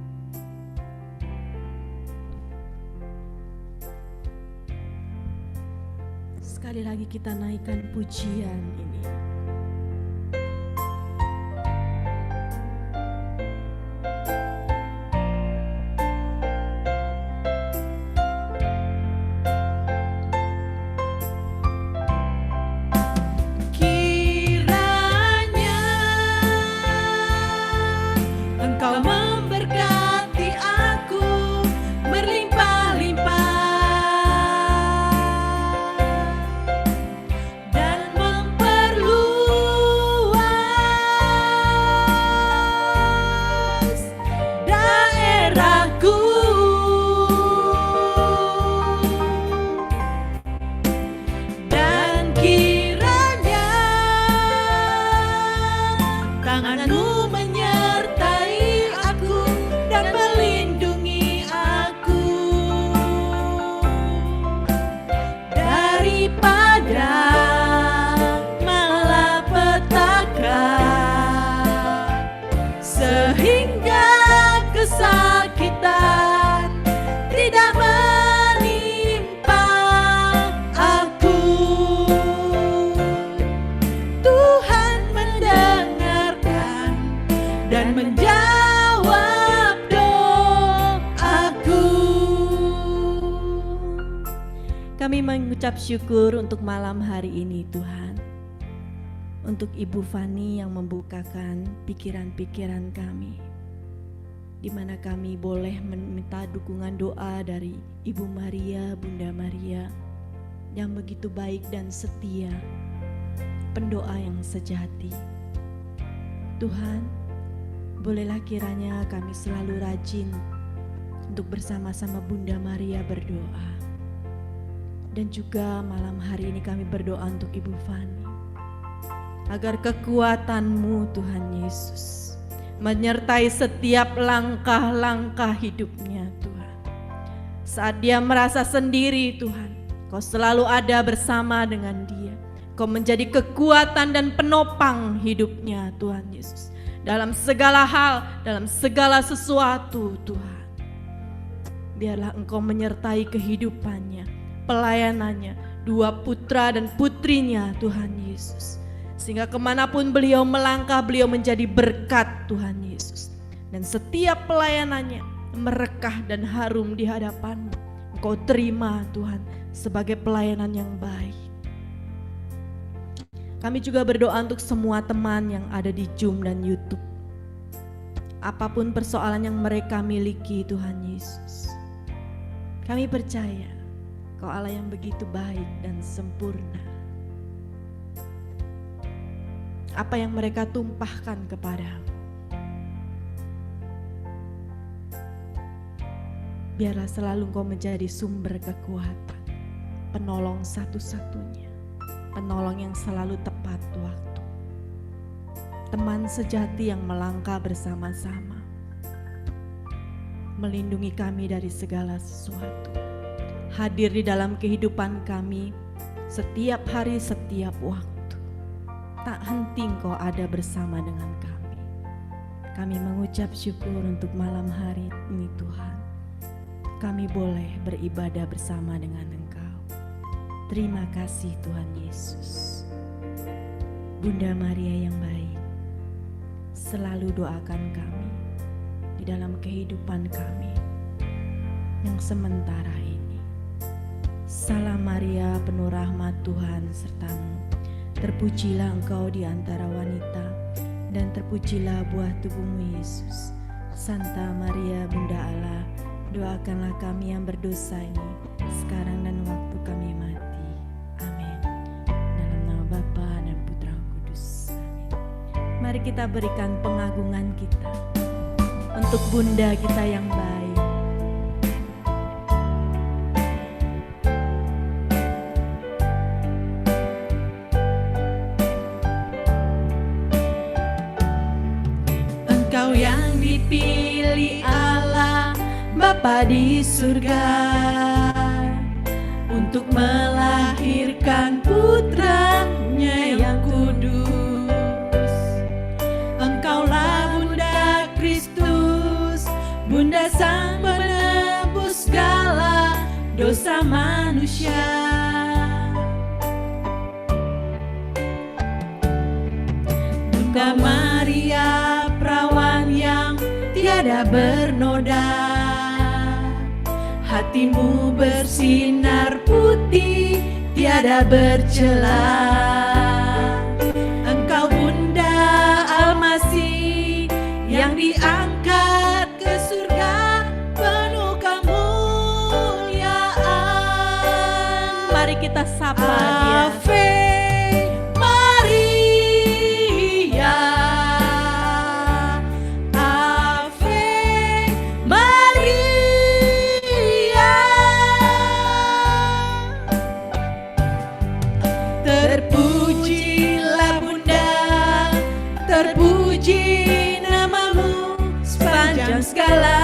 Sekali lagi kita naikkan pujian ini. Kami mengucap syukur untuk malam hari ini Tuhan. Untuk Ibu Fani yang membukakan pikiran-pikiran kami, di mana kami boleh meminta dukungan doa dari Ibu Maria, Bunda Maria, yang begitu baik dan setia, pendoa yang sejati. Tuhan, bolehlah kiranya kami selalu rajin untuk bersama-sama Bunda Maria berdoa. Dan juga malam hari ini kami berdoa untuk Ibu Fani, agar kekuatan-Mu Tuhan Yesus menyertai setiap langkah-langkah hidupnya Tuhan. Saat dia merasa sendiri Tuhan, Kau selalu ada bersama dengan dia. Kau menjadi kekuatan dan penopang hidupnya Tuhan Yesus. Dalam segala hal, dalam segala sesuatu Tuhan. Biarlah Engkau menyertai kehidupannya, pelayanannya, dua putra dan putrinya Tuhan Yesus. Sehingga kemanapun beliau melangkah, beliau menjadi berkat Tuhan Yesus. Dan setiap pelayanannya merekah dan harum di hadapan-Mu. Engkau terima Tuhan sebagai pelayanan yang baik. Kami juga berdoa untuk semua teman yang ada di Zoom dan YouTube. Apapun persoalan yang mereka miliki, Tuhan Yesus, kami percaya Kau Allah yang begitu baik dan sempurna. Apa yang mereka tumpahkan kepadamu, biarlah selalu Kau menjadi sumber kekuatan, penolong satu-satunya, penolong yang selalu tepat waktu, teman sejati yang melangkah bersama-sama, melindungi kami dari segala sesuatu, hadir di dalam kehidupan kami setiap hari, setiap waktu. Tak henti Engkau ada bersama dengan kami. Kami mengucap syukur untuk malam hari ini Tuhan. Kami boleh beribadah bersama dengan Engkau. Terima kasih Tuhan Yesus. Bunda Maria yang baik, selalu doakan kami di dalam kehidupan kami yang sementara ini. Salam Maria, penuh rahmat Tuhan sertamu. Terpujilah Engkau di antara wanita, dan terpujilah buah tubuhmu Yesus. Santa Maria Bunda Allah, doakanlah kami yang berdosa ini, sekarang dan waktu kami mati. Amin. Dalam nama Bapa dan Putra Kudus. Amin. Mari kita berikan pengagungan kita untuk Bunda kita yang baik. Engkau yang dipilih Allah Bapa di surga untuk melahirkan putranya yang kudus. Engkaulah Bunda Kristus, Bunda Sang Penebus segala dosa manusia. Bunda Maria, perawan yang tiada bernoda, hatimu bersinar putih, tiada bercela. Engkau Bunda Almasih yang diangkat ke surga, penuh kemuliaan. Mari kita sapa dia. Ave Maria, Ave Maria. Terpujilah Bunda, terpuji namamu sepanjang segala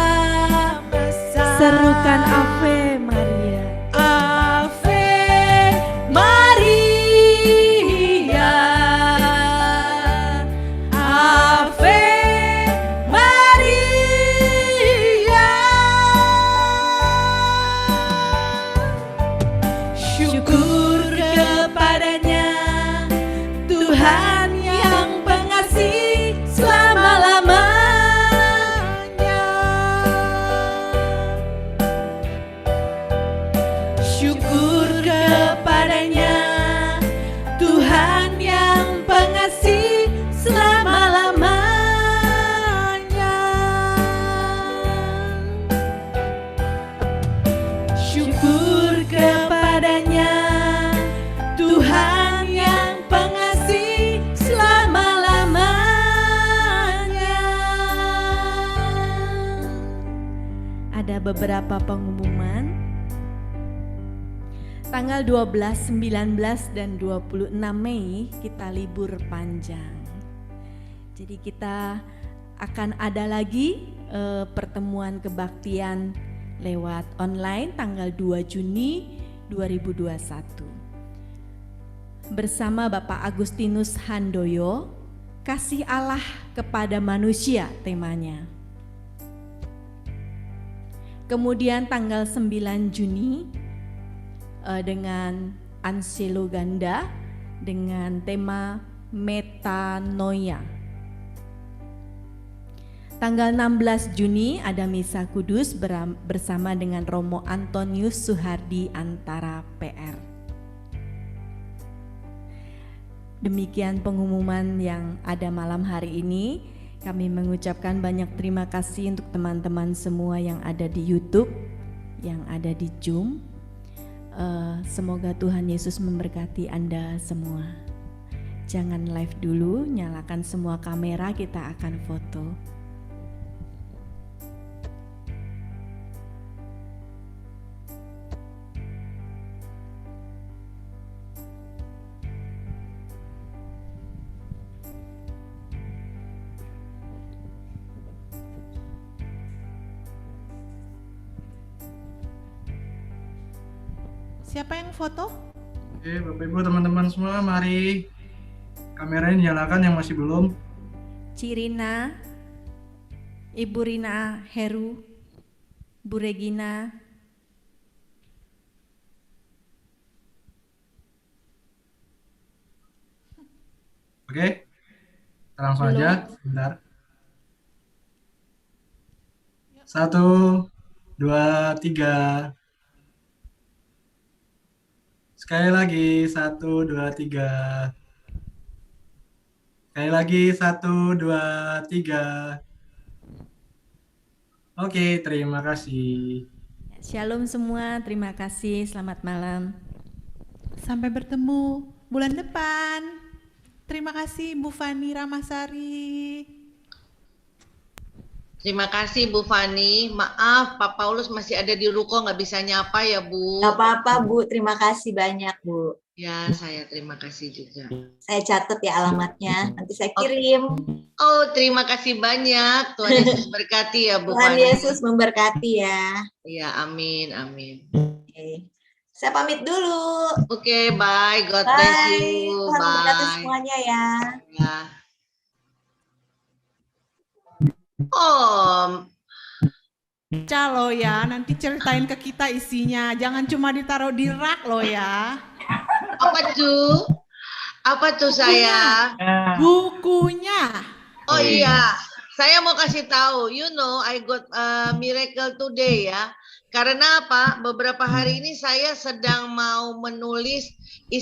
masa. Serukan Ave Maria. Ave Maria, Ave Maria. Syukur kepadanya, Tuhan yang pengasih selama-lamanya. Syukur kepadanya, Tuhan yang pengasih selama-lamanya. Syukur kepadanya, Tuhan yang pengasih selama-lamanya. Ada beberapa pengumuman. Tanggal 12, 19, dan 26 Mei kita libur panjang. Jadi kita akan ada lagi pertemuan kebaktian lewat online tanggal 2 Juni 2021. Bersama Bapak Agustinus Handoyo, kasih Allah kepada manusia temanya. Kemudian tanggal 9 Juni dengan Anselo Ganda dengan tema metanoia. Tanggal 16 Juni ada Misa Kudus bersama dengan Romo Antonius Suhardi Antara PR. demikian pengumuman yang ada malam hari ini. Kami mengucapkan banyak terima kasih untuk teman-teman semua yang ada di YouTube, yang ada di Zoom. Semoga Tuhan Yesus memberkati Anda semua. Jangan live dulu, nyalakan semua kamera, kita akan foto. Siapa yang foto? Oke, Bapak Ibu teman-teman semua, mari kameranya nyalakan yang masih belum. Cirina, Ibu Rina Heru, Bu Regina, Oke, kita langsung Belum. aja, bentar. 1, 2, 3. Sekali lagi, 1, 2, 3. Sekali lagi, 1, 2, 3. Oke, terima kasih. Shalom semua, terima kasih, selamat malam. Sampai bertemu bulan depan. Terima kasih Bu Fani Ramasari. Terima kasih Bu Fani. Maaf Pak Paulus masih ada di ruko nggak bisa nyapa ya Bu. Gak apa-apa Bu, terima kasih banyak Bu. Ya saya terima kasih juga. Saya catat ya alamatnya, nanti saya kirim. Oh terima kasih banyak. Tuhan Yesus berkati ya Bu Tuhan Fani. Yesus memberkati ya. Ya amin amin. Oke. Saya pamit dulu. Oke bye. God bless Bye. you. Tuhan memberkati Bye. semuanya ya. Ya. Oh, Calo ya, nanti ceritain ke kita isinya. Jangan cuma ditaruh di rak loh ya. apa tuh? Apa tuh saya? Bukunya. Oh iya, saya mau kasih tahu. You know, I got a miracle today ya. Karena apa? Beberapa hari ini saya sedang mau menulis